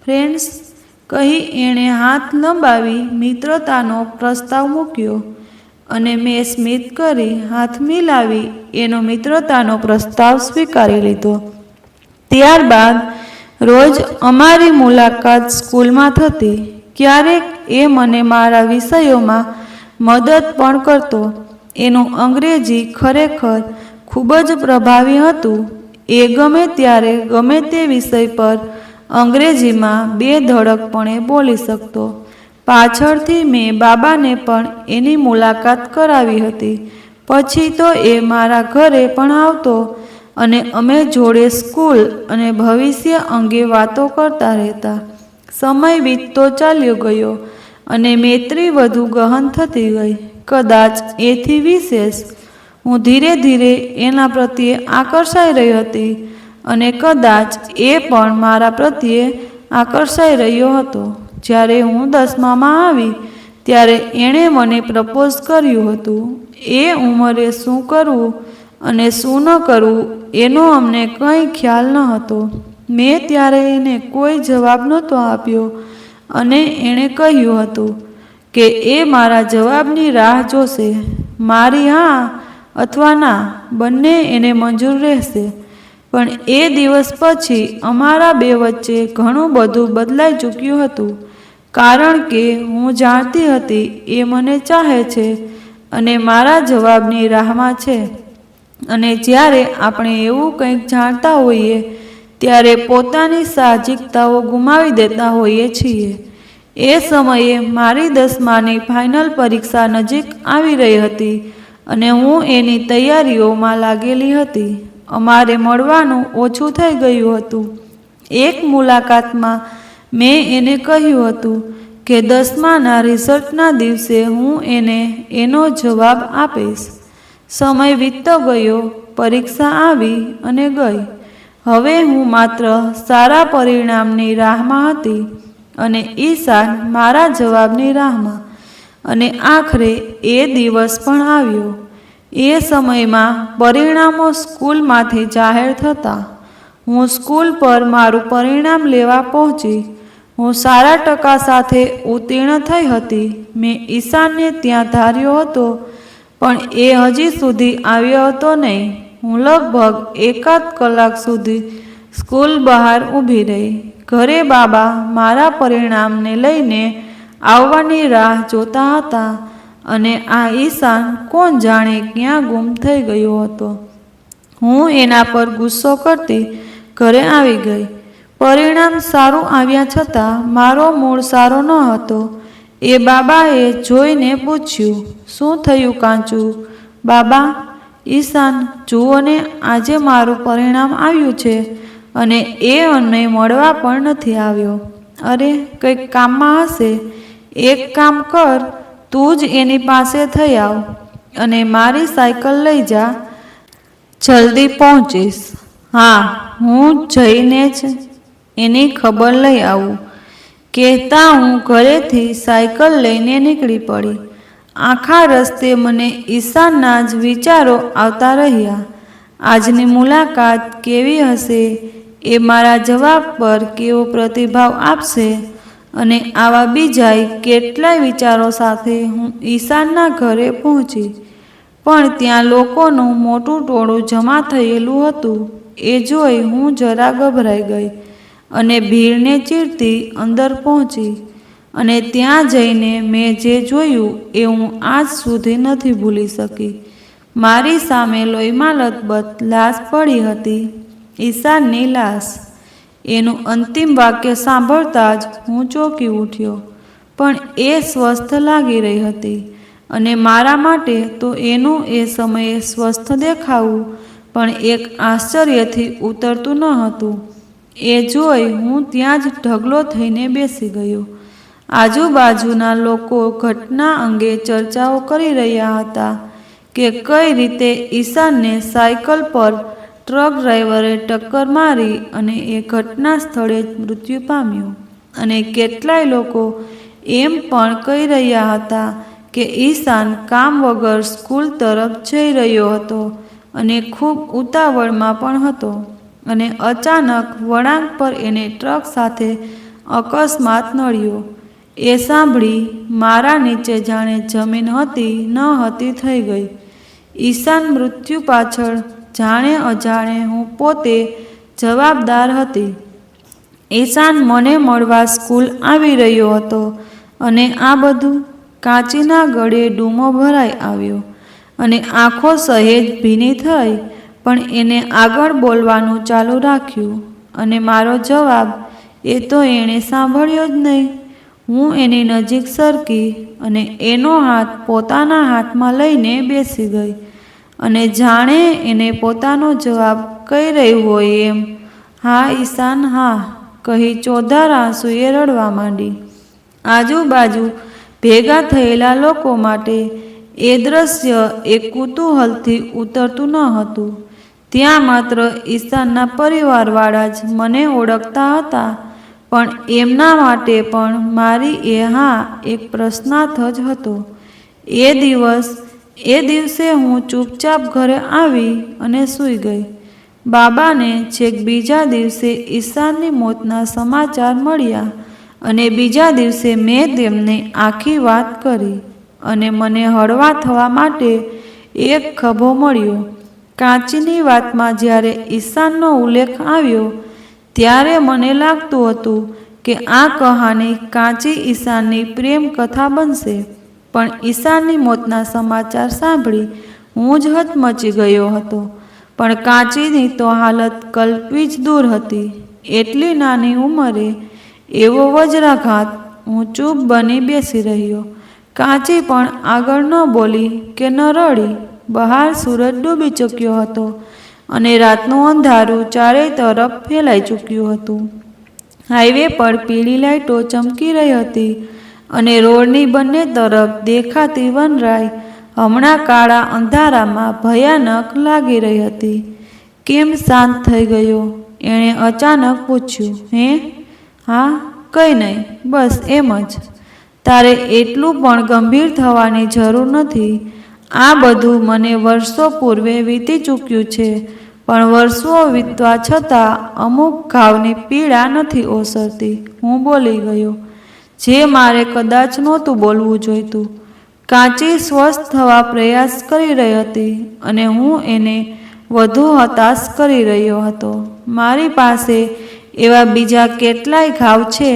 Friends, કહી એણે હાથ લંબાવી મિત્રતાનો પ્રસ્તાવ મૂક્યો અને મેં સ્મિત કરી હાથ મિલાવી એનો મિત્રતાનો પ્રસ્તાવ સ્વીકારી લીધો. ત્યારબાદ રોજ અમારી મુલાકાત સ્કૂલમાં થતી. ક્યારેક એ મને મારા વિષયોમાં મદદ પણ કરતો. એનું અંગ્રેજી ખરેખર ખૂબ જ પ્રભાવી હતું. એ ગમે ત્યારે ગમે તે વિષય પર અંગ્રેજીમાં બેધડકપણે બોલી શકતો. પાછળથી મેં બાબાને પણ એની મુલાકાત કરાવી હતી. પછી તો એ મારા ઘરે પણ આવતો અને અમે જોડે સ્કૂલ અને ભવિષ્ય અંગે વાતો કરતા રહેતા. સમય વીતતો ચાલ્યો ગયો અને મૈત્રી વધુ ગહન થતી ગઈ. કદાચ એથી વિશેષ હું ધીરે ધીરે એના પ્રત્યે આકર્ષાઈ રહી હતી અને કદાચ એ પણ મારા પ્રત્યે આકર્ષાઈ રહ્યો હતો. જ્યારે હું 10મામાં આવી ત્યારે એણે મને પ્રપોઝ કર્યું હતું. એ ઉંમરે શું કરવું અને શું ન કરવું એનો અમને કંઈ ખ્યાલ ન હતો. મેં ત્યારે એને કોઈ જવાબ નહોતો આપ્યો અને એણે કહ્યું હતું કે એ મારા જવાબની રાહ જોશે. મારી હા અથવા ના બંને એને મંજૂર રહેશે. પણ એ દિવસ પછી અમારા બે વચ્ચે ઘણું બધું બદલાઈ ચૂક્યું હતું, કારણ કે હું જાણતી હતી એ મને ચાહે છે અને મારા જવાબની રાહમાં છે. અને જ્યારે આપણે એવું કંઈક જાણતા હોઈએ ત્યારે પોતાની સાહજિકતાઓ ગુમાવી દેતા હોઈએ છીએ. એ સમયે મારી 10માની ફાઇનલ પરીક્ષા નજીક આવી રહી હતી અને હું એની તૈયારીઓમાં લાગેલી હતી. અમારે મળવાનું ઓછું થઈ ગયું હતું. એક મુલાકાતમાં મેં એને કહ્યું હતું કે 10માના રિઝલ્ટના દિવસે હું એને એનો જવાબ આપીશ. સમય વીતતો ગયો, પરીક્ષા આવી અને ગઈ. હવે હું માત્ર સારા પરિણામની રાહમાં હતી અને ઈશાન મારા જવાબની રાહમાં. અને આખરે એ દિવસ પણ આવ્યો. એ સમયમાં પરિણામો સ્કૂલમાંથી જાહેર થતાં હું સ્કૂલ પર મારું પરિણામ લેવા પહોંચી. હું સારા ટકા સાથે ઉત્તીર્ણ થઈ હતી. મેં ઈશાનને ત્યાં ધાર્યો હતો, પણ એ હજી સુધી આવ્યો હતો નહીં. હું લગભગ 1.5 કલાક સુધી સ્કૂલ બહાર ઊભી રહી. ઘરે બાબા મારા પરિણામને લઈને આવવાની રાહ જોતા હતા અને આ ઈશાન કોણ જાણે ક્યાં ગુમ થઈ ગયો હતો. હું એના પર ગુસ્સો કરતી ઘરે આવી ગઈ. પરિણામ સારું આવ્યા છતાં મારો મૂડ સારો ન હતો. એ બાબાએ જોઈને પૂછ્યું, શું થયું કાંચુ? બાબા, ઈશાન જુઓ ને, આજે મારું પરિણામ આવ્યું છે અને એ અમને મળવા પણ નથી આવ્યો. અરે, કંઈક કામમાં હશે. એક કામ કર, તું જ એની પાસે થઈ આવ અને મારી સાયકલ લઈ જા. જલ્દી પહોંચીશ. હા, હું જઈને જ એની ખબર લઈ આવું. કહેતા હું ઘરેથી સાયકલ લઈને નીકળી પડી. આખા રસ્તે મને ઈશાનના જ વિચારો આવતા રહ્યા. આજની મુલાકાત કેવી હશે? એ મારા જવાબ પર કેવો પ્રતિભાવ આપશે? અને આવા બીજાય કેટલાય વિચારો સાથે હું ઈશાનના ઘરે પહોંચી. પણ ત્યાં લોકોનું મોટું ટોળું જમા થયેલું હતું. એ જોઈ હું જરા ગભરાઈ ગઈ અને ભીડને ચીરતી અંદર પહોંચી. અને ત્યાં જઈને મેં જે જોયું એ હું આજ સુધી નથી ભૂલી શકી. મારી સામે લોહીમાં લથબથ લાશ પડી હતી, ઈશાનની લાશ. એનું અંતિમ વાક્ય સાંભળતા જ હું ચોંકી ઉઠ્યો. પણ એ સ્વસ્થ લાગી રહી હતી અને મારા માટે તો એનું એ સમયે સ્વસ્થ દેખાવું પણ એક આશ્ચર્યથી ઉતરતું ન હતું. એ જોઈ હું ત્યાં જ ઢગલો થઈને બેસી ગયો. આજુબાજુના લોકો ઘટના અંગે ચર્ચાઓ કરી રહ્યા હતા કે કઈ રીતે ઈશાનને સાયકલ પર ટ્રક ડ્રાઈવરે ટક્કર મારી અને એ ઘટના સ્થળે જ મૃત્યુ પામ્યો. અને કેટલાય લોકો એમ પણ કહી રહ્યા હતા કે ઈશાન કામ વગર સ્કૂલ તરફ જઈ રહ્યો હતો અને ખૂબ ઉતાવળમાં પણ હતો અને અચાનક વળાંક પર એને ટ્રક સાથે અકસ્માત નડ્યો. એ સાંભળી મારા નીચે જાણે જમીન હતી ન હતી થઈ ગઈ. ઈશાન મૃત્યુ પાછળ જાણે અજાણે હું પોતે જવાબદાર હતી. ઈશાન મને મળવા સ્કૂલ આવી રહ્યો હતો અને આ બધું. કાંચીના ગળે ડૂમો ભરાઈ આવ્યો અને આંખો સહેજ ભીની થઈ, પણ એને આગળ બોલવાનું ચાલુ રાખ્યું. અને મારો જવાબ એ તો એણે સાંભળ્યો જ નહીં. હું એની નજીક સરકી અને એનો હાથ પોતાના હાથમાં લઈને બેસી ગઈ અને જાણે એને પોતાનો જવાબ કહી રહ્યું હોય એમ, હા ઈશાન, હા કહી ચોધાર આંસુએ રડવા માંડી. આજુબાજુ ભેગા થયેલા લોકો માટે એ દ્રશ્ય એક કુતૂહલથી ઉતરતું ન હતું. ત્યાં માત્ર ઈશાનના પરિવારવાળા જ મને ઓળખતા હતા, પણ એમના માટે પણ મારી એ હા એક પ્રશ્નાર્થ જ હતો. એ દિવસે હું ચૂપચાપ ઘરે આવી અને સૂઈ ગઈ. બાબાને છેક બીજા દિવસે ઈશાનની મોતના સમાચાર મળ્યા અને બીજા દિવસે મેં તેમને આખી વાત કરી અને મને હળવા થવા માટે એક ખભો મળ્યો. કાંચીની વાતમાં જ્યારે ઈશાનનો ઉલ્લેખ આવ્યો ત્યારે મને લાગતું હતું કે આ કહાની કાંચી ઈશાનની પ્રેમ કથા બનશે. પણ ઈશાનની મોતના સમાચાર સાંભળી હું જ હચમચી ગયો હતો. પણ કાંચીની તો હાલત કલ્પવી જ દૂર હતી. એટલી નાની ઉંમરે એવો વજ્રાઘાત હું ચૂપ બની બેસી રહ્યો. કાંચી પણ આગળ ન બોલી કે ન રડી. બહાર સૂરજ ડૂબી ચૂક્યો હતો અને રાતનું અંધારું ચારેય તરફ ફેલાઈ ચૂક્યું હતું. હાઈવે પર પીળી લાઇટો ચમકી રહી હતી અને રોડની બંને તરફ દેખાતી વનરાઈ હમણાં કાળા અંધારામાં ભયાનક લાગી રહી હતી. કેમ શાંત થઈ ગયો? એણે અચાનક પૂછ્યું. હે? હા, કંઈ નહીં, બસ એમ જ. તારે એટલું પણ ગંભીર થવાની જરૂર નથી. આ બધું મને વર્ષો પૂર્વે વીતી ચૂક્યું છે, પણ વર્ષો વીતવા છતાં અમુક ઘાવની પીડા નથી ઓસરતી. હું બોલી ગયો, જે મારે કદાચ નહોતું બોલવું જોઈતું. કાંચી સ્વસ્થ થવા પ્રયાસ કરી રહી હતી અને હું એને વધુ હતાશ કરી રહ્યો હતો. મારી પાસે એવા બીજા કેટલાય ઘાવ છે,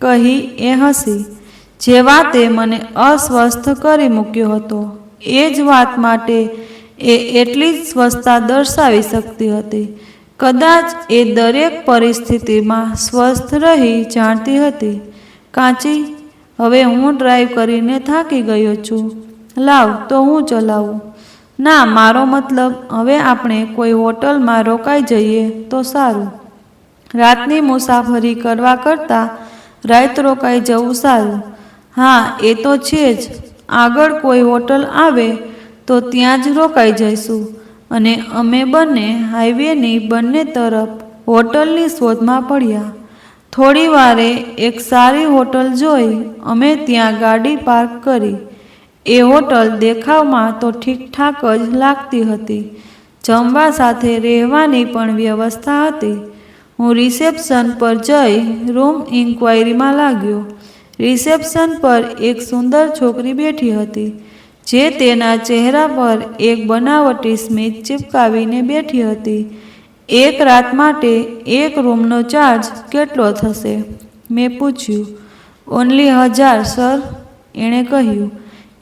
કહી એ હસી. જે વાતે મને અસ્વસ્થ કરી મૂક્યો હતો, એ જ વાત માટે એ એટલી જ સ્વસ્થતા દર્શાવી શકતી હતી. કદાચ એ દરેક પરિસ્થિતિમાં સ્વસ્થ રહી જાણતી હતી. કાંચી, હવે હું ડ્રાઈવ કરીને થાકી ગયો છું. લાવ તો હું ચલાવું. ના, મારો મતલબ, હવે આપણે કોઈ હોટલમાં રોકાઈ જઈએ તો સારું. રાતની મુસાફરી કરવા કરતાં રાત રોકાઈ જવું સારું. હા, એ તો છે જ. આગળ કોઈ હોટલ આવે તો ત્યાં જ રોકાઈ જઈશું. અને અમે બંને હાઈવેની બંને તરફ હોટલની શોધમાં પડ્યા. થોડી વારે એક સારી હોટલ જોઈ અમે ત્યાં ગાડી પાર્ક કરી. એ હોટલ દેખાવમાં તો ઠીકઠાક જ લાગતી હતી. જમવા સાથે રહેવાની પણ વ્યવસ્થા હતી. હું રિસેપ્શન પર જઈ રૂમ ઇન્ક્વાયરીમાં લાગ્યો. રિસેપ્શન પર એક સુંદર છોકરી બેઠી હતી, જે તેના ચહેરા પર એક બનાવટી સ્મિત ચિપકાવીને બેઠી હતી. એક રાત માટે એક રૂમનો ચાર્જ કેટલો થશે? મેં પૂછ્યું. ઓન્લી 1000, સર, એણે કહ્યું.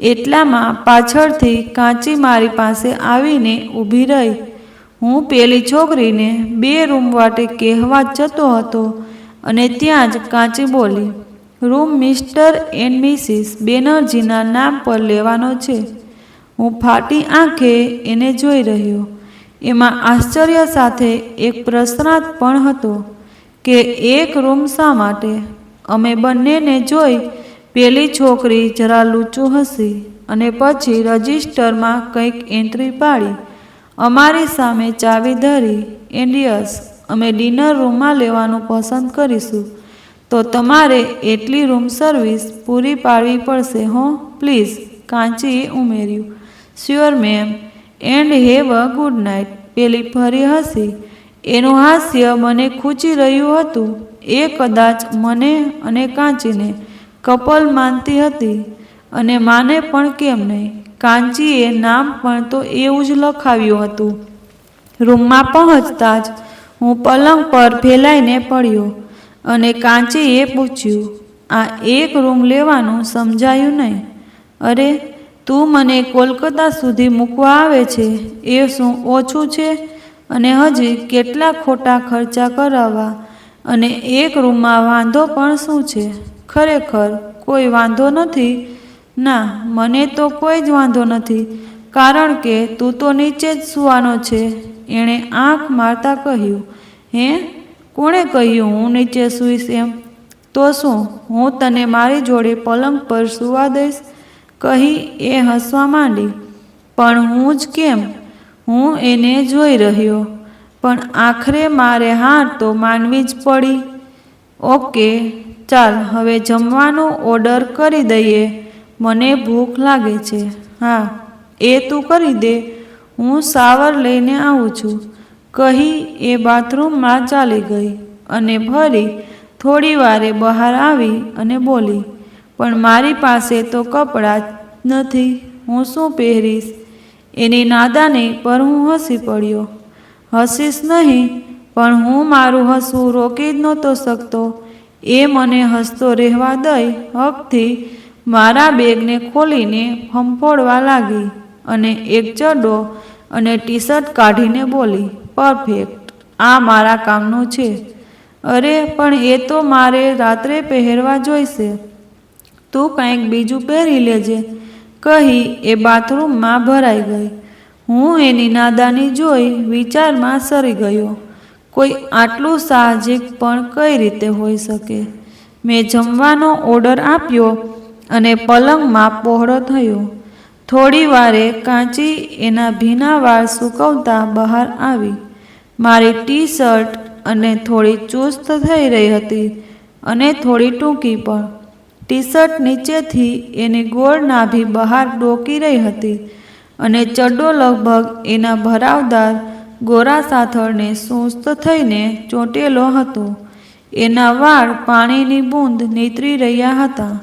એટલામાં પાછળથી કાંચી મારી પાસે આવીને ઊભી રહી. હું પેલી છોકરીને 2 રૂમ વાટે કહેવા જતો હતો અને ત્યાં જ કાંચી બોલી, રૂમ મિસ્ટર એન્ડ મિસિસ બેનર્જીના નામ પર લેવાનો છે. હું ફાટી આંખે એને જોઈ રહ્યો. એમાં આશ્ચર્ય સાથે એક પ્રશ્નાર્થ પણ હતો કે એક રૂમ શા માટે? અમે બંનેને જોઈ પેલી છોકરી જરા લૂંચું હસી અને પછી રજિસ્ટરમાં કંઈક એન્ટ્રી પાડી. અમારી સામે ચાવી ધરી. એન્ડ યસ, અમે ડિનર રૂમમાં લેવાનું પસંદ કરીશું. તો તમારે એટલી રૂમ સર્વિસ પૂરી પાડવી પડશે હો, પ્લીઝ, કાંચીએ ઉમેર્યું. Sure ma'am, and have a good night. પેલી ફરી હસી. એનું હાસ્ય મને ખૂંચી રહ્યું હતું. એ કદાચ મને અને કાંચીને કપલ માનતી હતી, અને માને પણ કેમ નહીં. કાંચીએ નામ પણ તો એવું જ લખાવ્યું હતું. રૂમમાં પહોંચતા જ હું પલંગ પર ફેલાઈને પડ્યો અને કાંચીએ પૂછ્યું, આ એક રૂમ લેવાનું સમજાયું નહીં? અરે, તું મને કોલકાતા સુધી મૂકવા આવે છે એ શું ઓછું છે? અને હજી કેટલા ખોટા ખર્ચા કરાવવા? અને એક રૂમમાં વાંધો પણ શું છે? ખરેખર કોઈ વાંધો નથી. ના, મને તો કોઈ જ વાંધો નથી, કારણ કે તું તો નીચે જ સૂવાનો છે, એણે આંખ મારતા કહ્યું. હે? કોણે કહ્યું હું નીચે સૂઈશ એમ? તો શું હું તને મારી જોડે પલંગ પર સૂવા દઈશ? કહી એ હસવા માંડી. પણ હું જ કેમ? હું એને જોઈ રહ્યો. પણ આખરે મારે હાર તો માનવી જ પડી. ઓકે, ચાલ હવે જમવાનું ઓર્ડર કરી દઈએ. મને ભૂખ લાગે છે. હા, એ તું કરી દે, હું શાવર લઈને આવું છું. કહી એ બાથરૂમમાં ચાલી ગઈ અને ફરી થોડી વારે બહાર આવી અને બોલી, પણ મારી પાસે તો કપડાં જ નથી, હું શું પહેરીશ? એની નાદાની પર હું હસી પડ્યો. હસીશ નહીં, પણ હું મારું હસવું રોકી જ નહોતો શકતો. એ મને હસતો રહેવા દઈ હકથી મારા બેગને ખોલીને ફંફોડવા લાગી અને એક ચડ્ડો અને ટી-શર્ટ કાઢીને બોલી, પરફેક્ટ, આ મારા કામનું છે. અરે, પણ એ તો મારે રાત્રે પહેરવા જોઈશે. તું કંઈક બીજું પહેરી લેજે, કહી એ બાથરૂમમાં ભરાઈ ગઈ. હું એની નાદાની જોઈ વિચારમાં સરી ગયો. કોઈ આટલું સાહજિક પણ કઈ રીતે હોઈ શકે? મેં જમવાનો ઓર્ડર આપ્યો અને પલંગમાં પહોળો થયો. થોડી વારે કાંચી એના ભીના વાળ સૂકવતા બહાર આવી. મારી ટી શર્ટ અને થોડી ચુસ્ત થઈ રહી હતી અને થોડી ટૂંકી પણ. ટી શર્ટ નીચેથી એની ગોળ નાભી બહાર ડોકી રહી હતી અને ચડ્ડો લગભગ એના ભરાવદાર ગોરા સાથળને સુસ્ત થઈને ચોંટેલો હતો. એના વાળ પાણીની બૂંદ નીતરી રહ્યા હતા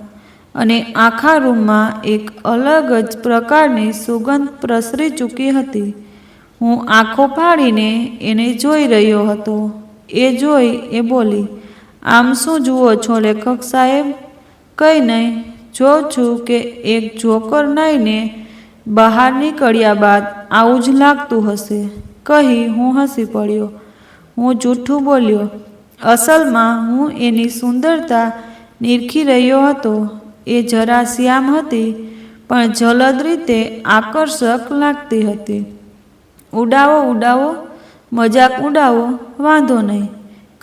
અને આખા રૂમમાં એક અલગ જ પ્રકારની સુગંધ પ્રસરી ચૂકી હતી. હું આંખો ફાડીને એને જોઈ રહ્યો હતો. એ જોઈ એ બોલી, આમ શું જુઓ છો લેખક સાહેબ? કંઈ નહીં, જોઉં છું કે એક જોકર નાઈને બહાર નીકળ્યા બાદ આવું જ લાગતું હશે, કહી હું હસી પડ્યો. હું જૂઠું બોલ્યો. અસલમાં હું એની સુંદરતા નીરખી રહ્યો હતો. એ જરા શ્યામ હતી પણ જલદ રીતે આકર્ષક લાગતી હતી. ઉડાવો ઉડાવો, મજાક ઉડાવો, વાંધો નહીં,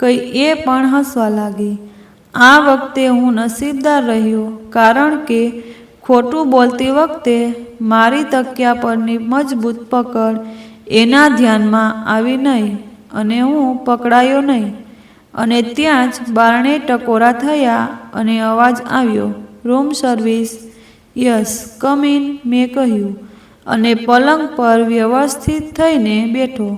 કઈ એ પણ હસવા લાગી. આ વખતે હું નસીબદાર રહ્યો, કારણ કે ખોટું બોલતી વખતે મારી તકિયા પરની મજબૂત પકડ એના ધ્યાનમાં આવી નહીં અને હું પકડાયો નહીં. અને ત્યાં જ બારણે ટકોરા થયા અને અવાજ આવ્યો, room service. Yes, come in, મેં કહ્યું અને પલંગ પર વ્યવસ્થિત થઈને બેઠો.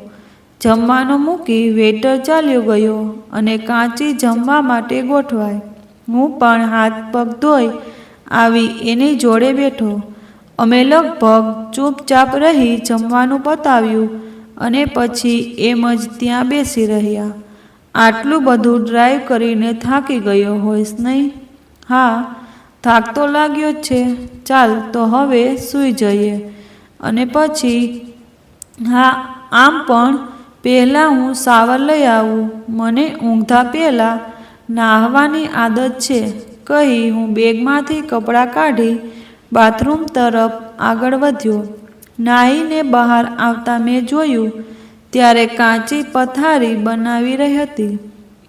જમવાનું મૂકી વેઇટર ચાલ્યો ગયો અને કાંચી જમવા માટે ગોઠવાય. હું પણ હાથ પગ ધોઈ આવી એની જોડે બેઠો. અમે લગભગ ચૂપચાપ રહી જમવાનું પતાવ્યું અને પછી એમ જ ત્યાં બેસી રહ્યા. આટલું બધું ડ્રાઈવ કરીને થાકી ગયો હોઈશ નહીં? હા, થાક તો લાગ્યો જ છે. ચાલ તો હવે સૂઈ જઈએ. અને પછી, હા, આમ પણ પહેલાં હું શાવર લઈ આવું. મને ઊંઘતા પહેલાં નાહવાની આદત છે, કહી હું બેગમાંથી કપડાં કાઢી બાથરૂમ તરફ આગળ વધ્યો. નાહીને બહાર આવતા મેં જોયું ત્યારે કાંચી પથારી બનાવી રહી હતી.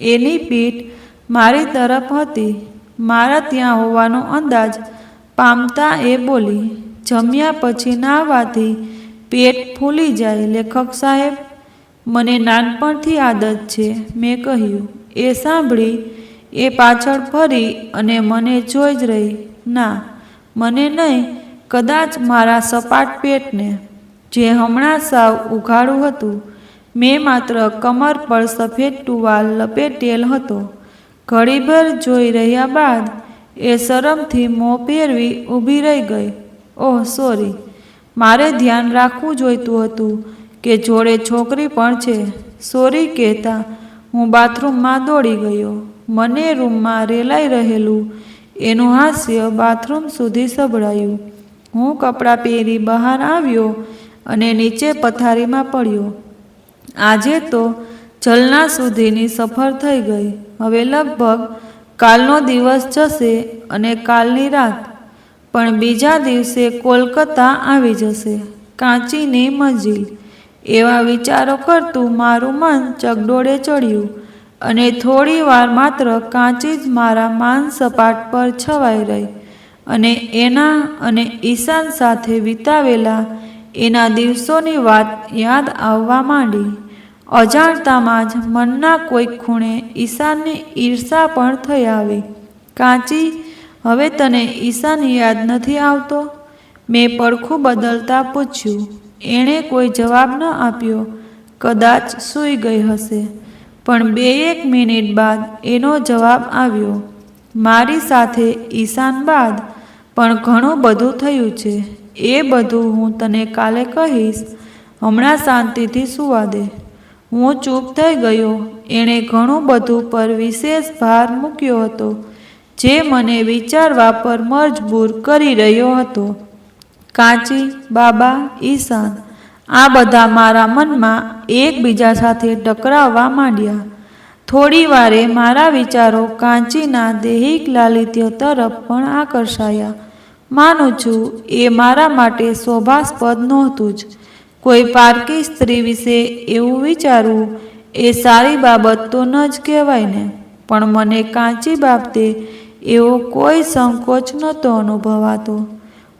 એની પીઠ મારી તરફ હતી. મારા ત્યાં હોવાનો અંદાજ પામતા એ બોલી, જમ્યા પછી નાહવાથી પેટ ફૂલી જાય લેખક સાહેબ. મને નાનપણથી આદત છે, મેં કહ્યું. એ સાંભળી એ પાછળ ફરી અને મને જોઈ જ રહી. ના, મને નહીં, કદાચ મારા સપાટ પેટને, જે હમણાં સાવ ઉઘાડું હતું. મેં માત્ર કમર પર સફેદ ટુવાલ લપેટેલ હતો. ઘડીભર જોઈ રહ્યા બાદ એ શરમથી મોં ફેરવી ઊભી રહી ગઈ. ઓહ સોરી, મારે ધ્યાન રાખવું જોઈતું હતું કે જોડે છોકરી પણ છે. સોરી કહેતા હું બાથરૂમમાં દોડી ગયો. મને રૂમમાં રેલાઈ રહેલું એનું હાસ્ય બાથરૂમ સુધી સંભળાયું. હું કપડાં પહેરી બહાર આવ્યો અને નીચે પથારીમાં પડ્યો. આજે તો જલના સુધીની સફર થઈ ગઈ. હવે લગભગ કાલનો દિવસ જશે અને કાલની રાત, પણ બીજા દિવસે કોલકાતા આવી જશે. કાંચીની મંજિલ. એવા વિચારો કરતું મારું મન ચગડોળે ચડ્યું અને થોડી વાર માત્ર કાંચી જ મારા માન સપાટ પર છવાઈ રહી અને એના અને ઈશાન સાથે વિતાવેલા એના દિવસોની વાત યાદ આવવા માંડી. અજાણતામાં જ મનના કોઈક ખૂણે ઈશાનની ઈર્ષા પણ થઈ આવી. કાંચી, હવે તને ઈશાન યાદ નથી આવતો? મેં પડખું બદલતા પૂછ્યું. એણે કોઈ જવાબ ન આપ્યો. કદાચ સૂઈ ગઈ હશે. પણ 2-1 મિનિટ બાદ એનો જવાબ આવ્યો. મારી સાથે ઈશાન બાદ પણ ઘણું બધું થયું છે. એ બધું હું તને કાલે કહીશ. હમણાં શાંતિથી સૂવા દે. હું ચૂપ થઈ ગયો. એણે ઘણું બધું પર વિશેષ ભાર મૂક્યો હતો, જે મને વિચારવા પર મજબૂર કરી રહ્યો હતો. કાંચી, બાબા, ઈશાન, આ બધા મારા મનમાં એકબીજા સાથે ટકરાવવા માંડ્યા. થોડી વારે મારા વિચારો કાંચીના દૈહિક લાલિત્ય તરફ પણ આકર્ષાયા. માનું છું એ મારા માટે શોભાસ્પદ નહોતું જ. કોઈ પારકી સ્ત્રી વિશે એવું વિચારવું એ સારી બાબત તો ન જ કહેવાય ને. પણ મને કાંચી બાબતે એવો કોઈ સંકોચ નહોતો અનુભવાતો.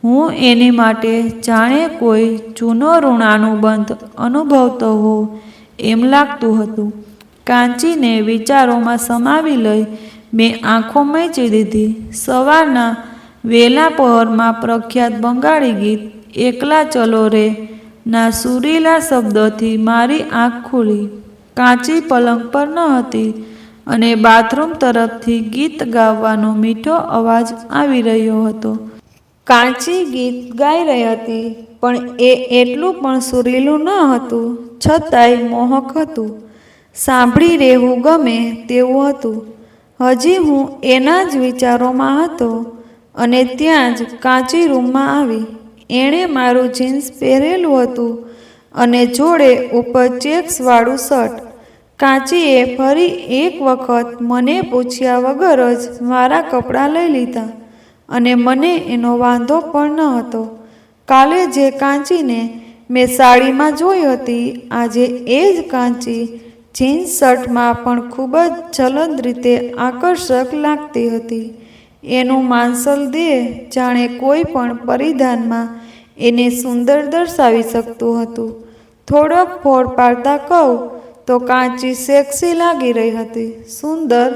હું એની માટે જાણે કોઈ જૂનો ઋણાનુબંધ અનુભવતો હોઉં એમ લાગતું હતું. કાંચીને વિચારોમાં સમાવી લઈ મેં આંખો મીંચી દીધી. સવારના વહેલા પહોરમાં પ્રખ્યાત બંગાળી ગીત એકલા ચલો રે ના સુરીલા શબ્દોથી મારી આંખ ખુલી. કાંચી પલંગ પર ન હતી અને બાથરૂમ તરફથી ગીત ગાવાનો મીઠો અવાજ આવી રહ્યો હતો. કાંચી ગીત ગાઈ રહી હતી, પણ એ એટલું પણ સુરીલું ન હતું, છતાંય મોહક હતું. સાંભળી રહેવું ગમે તેવું હતું. હજી હું એના જ વિચારોમાં હતો અને ત્યાં જ કાંચી રૂમમાં આવી. એણે મારું જીન્સ પહેરેલું હતું અને જોડે ઉપર ચેક્સવાળું શર્ટ. કાંચીએ ફરી એક વખત મને પૂછ્યા વગર જ મારા કપડાં લઈ લીધા અને મને એનો વાંધો પણ ન હતો. કાલે જે કાંચીને મેં સાડીમાં જોઈ હતી, આજે એ જ કાંચી જીન્સ શર્ટમાં પણ ખૂબ જ જલદ રીતે આકર્ષક લાગતી હતી. એનું માંસલ દેહ જાણે કોઈ પણ પરિધાનમાં એને સુંદર દર્શાવી શકતું હતું. થોડોક ફોડ પાડતા કહું તો કાંચી સેક્સી લાગી રહી હતી. સુંદર,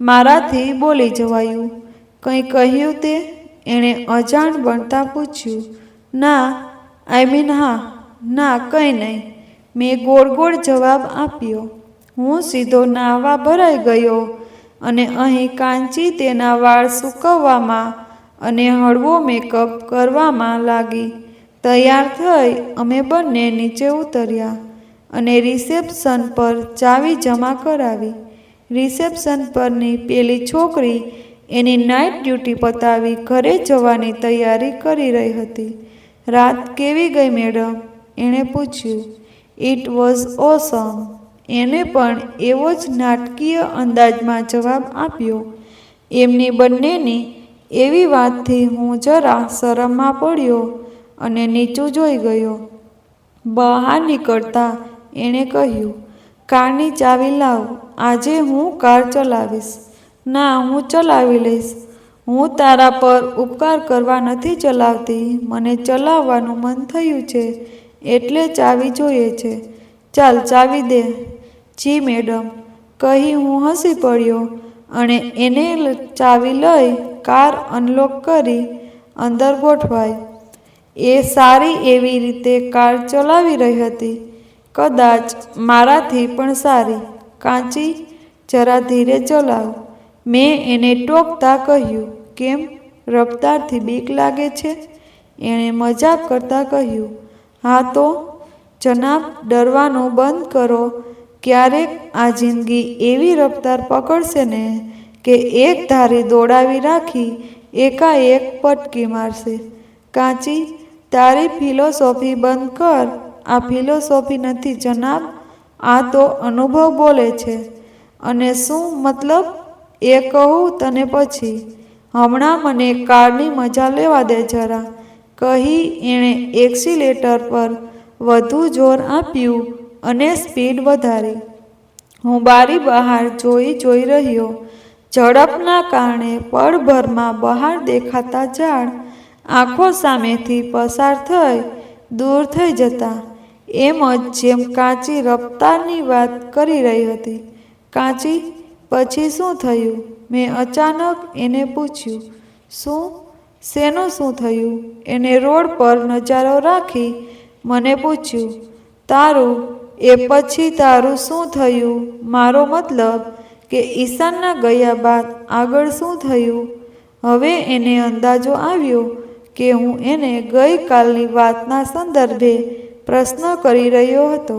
મારાથી બોલી જવાયું. કંઈ કહ્યું તે? એણે અજાણ બનતા પૂછ્યું. ના, આઈ મીન હા. ના, કંઈ નહીં, મેં ગોળ ગોળ જવાબ આપ્યો. હું સીધો નાહવા ભરાઈ ગયો અને અહીં કાંચી તેના વાળ સૂકવવામાં અને હળવો મેકઅપ કરવામાં લાગી. તૈયાર થઈ અમે બંને નીચે ઉતર્યા અને રિસેપ્શન પર ચાવી જમા કરાવી. રિસેપ્શન પરની પેલી છોકરી એની નાઇટ ડ્યુટી પતાવી ઘરે જવાની તૈયારી કરી રહી હતી. રાત કેવી ગઈ મેડમ? એણે પૂછ્યું. ઇટ વોઝ ઓસમ. એને પણ એવો જ નાટકીય અંદાજમાં જવાબ આપ્યો. એમની બંનેની એવી વાતથી હું જરા શરમમાં પડ્યો અને નીચું જોઈ ગયો. બહાર નીકળતા એણે કહ્યું, કારની ચાવી લાવ, આજે હું કાર ચલાવીશ. ના, હું ચલાવી લઈશ. હું તારા પર ઉપકાર કરવા નથી ચલાવતી. મને ચલાવવાનું મન થયું છે એટલે ચાવી જોઈએ છે. ચાલ, ચાવી દે. જી મેડમ, કહી હું હસી પડ્યો અને એને ચાવી લઈ કાર અનલોક કરી અંદર ગોઠવાઈ. એ સારી એવી રીતે કાર ચલાવી રહી હતી, કદાચ મારાથી પણ સારી. કાંચી, જરા ધીરે ચલાવ, મેં એને ટોકતા કહ્યું. કેમ, રફતારથી બીક લાગે છે? એણે મજાક કરતા કહ્યું. હા તો જનાબ, ડરવાનું બંધ કરો. ક્યારેક આ જિંદગી એવી રફતાર પકડશે ને કે એક ધારી દોડાવી રાખી એકાએક પટકી મારશે. કાંચી, તારી ફિલોસોફી બંધ કર. આ ફિલોસોફી નથી જનાબ, આ તો અનુભવ બોલે છે. અને શું મતલબ? એ કહું તને પછી. હમણાં મને કારની મજા લેવા દે જરા, કહી એણે એક્સિલેટર પર વધુ જોર આપ્યું અને સ્પીડ વધારી. હું બારી બહાર જોઈ રહ્યો. ઝડપના કારણે પળભરમાં બહાર દેખાતા ઝાડ આંખો સામેથી પસાર થઈ દૂર થઈ જતા. એમ જ જેમ કાંચી રફતારની વાત કરી રહી હતી. કાંચી, પછી શું થયું? મેં અચાનક એને પૂછ્યું. શું? શેનું શું થયું? એને રોડ પર નજારો રાખી મને પૂછ્યું. તારું? એ પછી તારું શું થયું? મારો મતલબ કે ઈશાનના ગયા બાદ આગળ શું થયું? હવે એને અંદાજો આવ્યો કે હું એને ગઈકાલની વાતના સંદર્ભે પ્રશ્ન કરી રહ્યો હતો.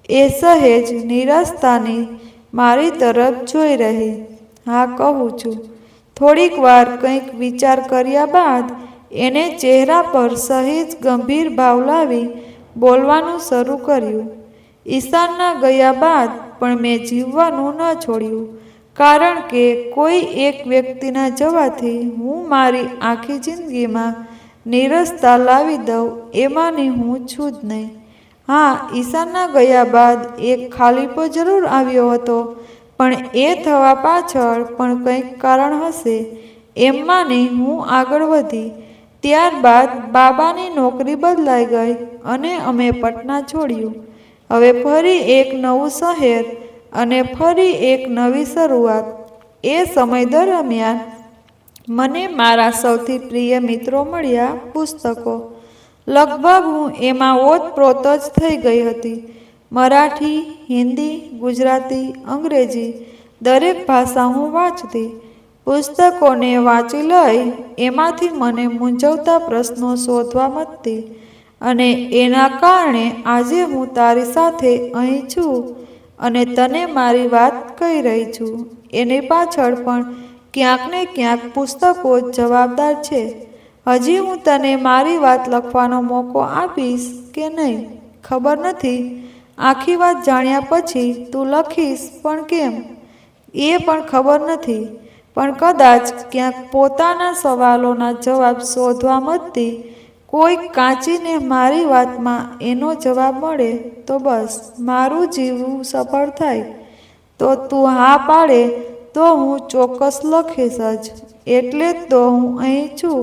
એ સહેજ નિરાશતાની મારી તરફ જોઈ રહી. હા, કહું છું. થોડીક વાર કંઈક વિચાર કર્યા બાદ એને ચહેરા પર સહેજ ગંભીર ભાવ લાવી બોલવાનું શરૂ કર્યું. ઈશાનના ગયા બાદ પણ મેં જીવવાનું ન છોડ્યું, કારણ કે કોઈ એક વ્યક્તિના જવાથી હું મારી આખી જિંદગીમાં નીરસતા લાવી દઉં એમાંની હું છું જ નહીં. હા, ઈશાનના ગયા બાદ એક ખાલીપો જરૂર આવ્યો હતો, પણ એ થવા પાછળ પણ કંઈક કારણ હશે એમ માની હું આગળ વધી. ત્યારબાદ બાબાની નોકરી બદલાઈ ગઈ અને અમે પટના છોડ્યું. હવે ફરી એક નવું શહેર અને ફરી એક નવી શરૂઆત. એ સમય દરમિયાન મને મારા સૌથી પ્રિય મિત્રો મળ્યા, પુસ્તકો. લગભગ હું એમાં ઓતપ્રોત જ થઈ ગઈ હતી. મરાઠી, હિન્દી, ગુજરાતી, અંગ્રેજી દરેક ભાષા હું વાંચતી. પુસ્તકોને વાંચી લઈ એમાંથી મને મૂંઝવતા પ્રશ્નો શોધવા મથતી. અને એના કારણે આજે હું તારી સાથે અહીં છું અને તને મારી વાત કહી રહી છું. એની પાછળ પણ ક્યાંક ને ક્યાંક પુસ્તકો જ જવાબદાર છે. હજી હું તને મારી વાત લખવાનો મોકો આપીશ કે નહીં ખબર નથી. આખી વાત જાણ્યા પછી તું લખીશ પણ કેમ એ પણ ખબર નથી. પણ કદાચ ક્યાંક પોતાના સવાલોના જવાબ શોધવા મથતી કોઈક કાંચીને મારી વાતમાં એનો જવાબ મળે તો બસ મારું જીવવું સફળ થાય. તો તું હા પાડે તો હું ચોક્કસ લખીશ જ. એટલે જ તો હું અહીં છું,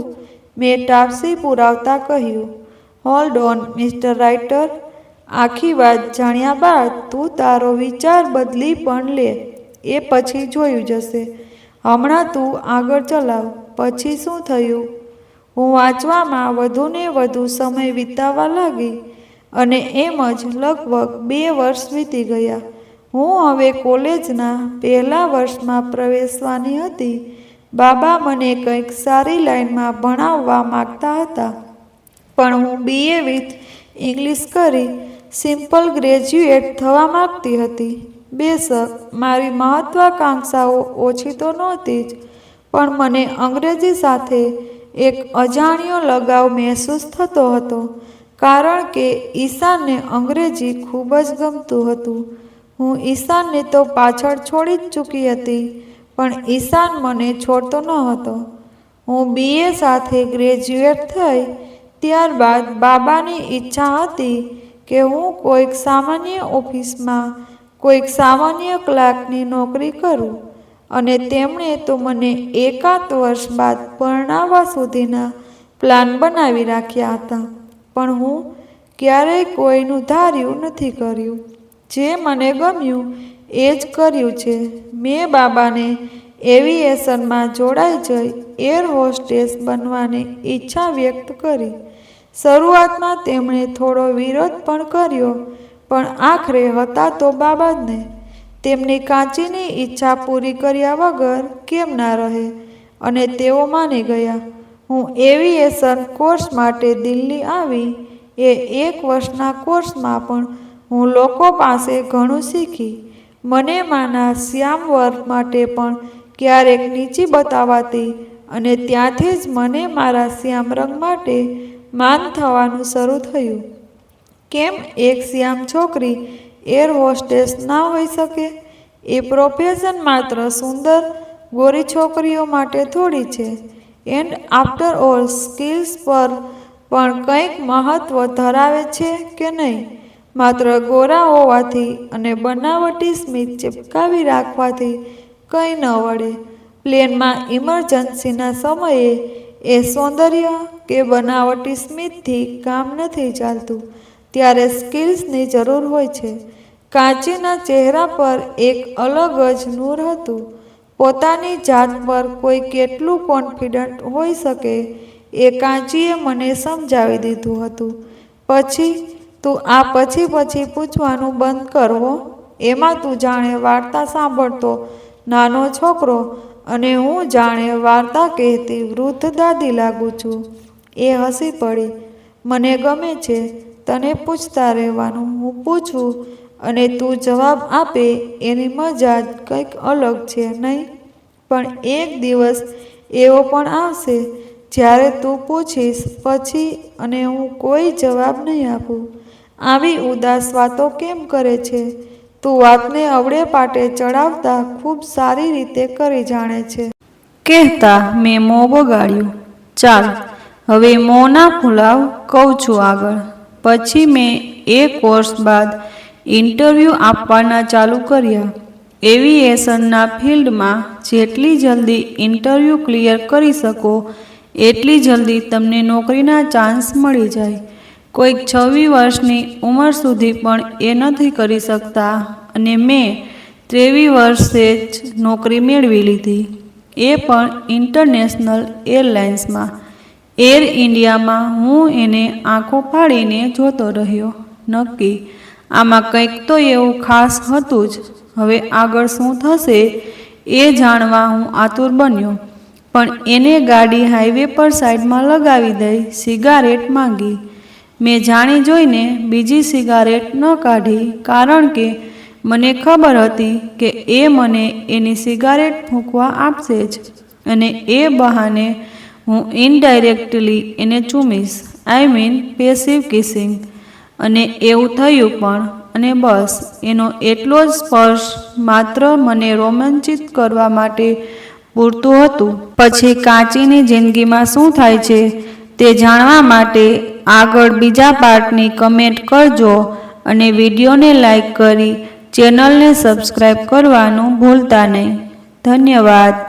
મેં ટાપસી પુરાવતા કહ્યું. હોલ્ડ ઓન મિસ્ટર રાઇટર, આખી વાત જાણ્યા બાદ તું તારો વિચાર બદલી પણ લે એ પછી જોયું જશે. હમણાં તું આગળ ચલાવ. પછી શું થયું? હું વાંચવામાં વધુને વધુ સમય વિતાવવા લાગી અને એમ જ લગભગ 2 વર્ષ વીતી ગયા. હું હવે કોલેજના પહેલા વર્ષમાં પ્રવેશવાની હતી. બાબા મને કંઈક સારી લાઈનમાં ભણાવવા માગતા હતા, પણ હું BA વિથ ઇંગ્લિશ કરી સિમ્પલ ગ્રેજ્યુએટ થવા માગતી હતી. બેશક મારી મહત્વાકાંક્ષાઓ ઓછી તો નહોતી જ, પણ મને અંગ્રેજી સાથે એક અજાણ્યો લગાવ મહેસૂસ થતો હતો, કારણ કે ઈશાનને અંગ્રેજી ખૂબ જ ગમતું હતું. હું ઈશાનને તો પાછળ છોડી જ ચૂકી હતી, પણ ઈશાન મને છોડતો ન હતો. હું BA સાથે ગ્રેજ્યુએટ થઈ ત્યારબાદ બાબાની ઈચ્છા હતી કે હું કોઈક સામાન્ય ઓફિસમાં કોઈક સામાન્ય ક્લાર્કની નોકરી કરું, અને તેમણે તો મને એકાદ વર્ષ બાદ પરણાવવા સુધીના પ્લાન બનાવી રાખ્યા હતા. પણ હું ક્યારેય કોઈનું ધાર્યું નથી કર્યું. જે મને ગમ્યું એ જ કર્યું છે. મેં બાબાને એવિએશનમાં જોડાઈ જઈ એર હોસ્ટેસ બનવાની ઈચ્છા વ્યક્ત કરી. શરૂઆતમાં તેમણે થોડો વિરોધ પણ કર્યો, પણ આખરે હતા તો બાબા જ ને. તેમની કાંચીની ઈચ્છા પૂરી કર્યા વગર કેમ ના રહે, અને તેઓ માની ગયા. હું એવિએશન કોર્સ માટે દિલ્હી આવી. એ 1 વર્ષના કોર્સમાં પણ હું લોકો પાસે ઘણું શીખી. મને માના શ્યામવર્ગ માટે પણ ક્યારેક નીચી બતાવાતી, અને ત્યાંથી જ મને મારા શ્યામ રંગ માટે માન થવાનું શરૂ થયું. કેમ એક શ્યામ છોકરી એર હોસ્ટેસ ના હોઈ શકે? એ પ્રોફેશન માત્ર સુંદર ગોરી છોકરીઓ માટે થોડી છે. એન્ડ આફ્ટર ઓલ સ્કિલ્સ પર પણ કંઈક મહત્વ ધરાવે છે કે નહીં? માત્ર ગોરા હોવાથી અને બનાવટી સ્મિત ચિપકાવી રાખવાથી કંઈ ન વળે. પ્લેનમાં ઇમરજન્સીના સમયે એ સૌંદર્ય કે બનાવટી સ્મિતથી કામ નથી ચાલતું. ત્યારે સ્કિલ્સની જરૂર હોય છે. કાંચીના ચહેરા પર એક અલગ જ નૂર હતું. પોતાની જાત પર કોઈ કેટલું કોન્ફિડન્ટ હોઈ શકે એ કાંચીએ મને સમજાવી દીધું હતું. પછી તું આ પછી પૂછવાનું બંધ કરવો. એમાં તું જાણે વાર્તા સાંભળતો નાનો છોકરો અને હું જાણે વાર્તા કહેતી વૃદ્ધ દાદી લાગું છું. એ હસી પડી. મને ગમે છે તને પૂછતા રહેવાનું. હું પૂછું અને તું જવાબ આપે એની મજા જ કંઈક અલગ છે નહીં? પણ એક દિવસ એવો પણ આવશે જ્યારે તું પૂછીશ પછી અને હું કોઈ જવાબ નહીં આપું. આવી ઉદાસ વાતો કેમ કરે છે? તું વાતને અવળે પાટે ચડાવતા ખૂબ સારી રીતે કરી જાણે છે. કહેતા મેં મોં બગાડ્યું. ચાલ હવે મોં ના ફૂલાવ, કહું છું આગળ. પછી મેં એક વર્ષ બાદ ઇન્ટરવ્યૂ આપવાના ચાલુ કર્યા. એવિએશનના ફિલ્ડમાં જેટલી જલ્દી ઇન્ટરવ્યૂ ક્લિયર કરી શકો એટલી જલ્દી તમને નોકરીના ચાન્સ મળી જાય. કોઈક 26 વર્ષની ઉંમર સુધી પણ એ નથી કરી શકતા અને મેં 23 વર્ષે જ નોકરી મેળવી લીધી, એ પણ ઇન્ટરનેશનલ એરલાઇન્સમાં. એર ઇન્ડિયામાં હું એને આંખો ફાડીને જોતો રહ્યો. નક્કી આમાં કંઈક તો એવું ખાસ હતું જ. હવે આગળ શું થશે એ જાણવા હું આતુર બન્યો. પણ એને ગાડી હાઈવે પર સાઈડમાં લગાવી દઈ સિગારેટ માંગી. મેં જાણી જોઈને બીજી સિગારેટ ન કાઢી, કારણ કે મને ખબર હતી કે એ મને એની સિગારેટ ફૂંકવા આપશે જ અને એ બહાને હું ઇનડાયરેક્ટલી એને ચૂમીશ. I mean passive kissing. અને એવું થયું પણ. અને બસ એનો એટલો જ સ્પર્શ માત્ર મને રોમાંચિત કરવા માટે પૂરતું હતું. પછી કાચીની જિંદગીમાં શું થાય છે તે જાણવા માટે આગળ બીજા પાર્ટની કમેન્ટ કરજો અને વિડીયોને લાઈક કરી ચેનલને સબસ્ક્રાઈબ કરવાનું ભૂલતા નહીં. ધન્યવાદ.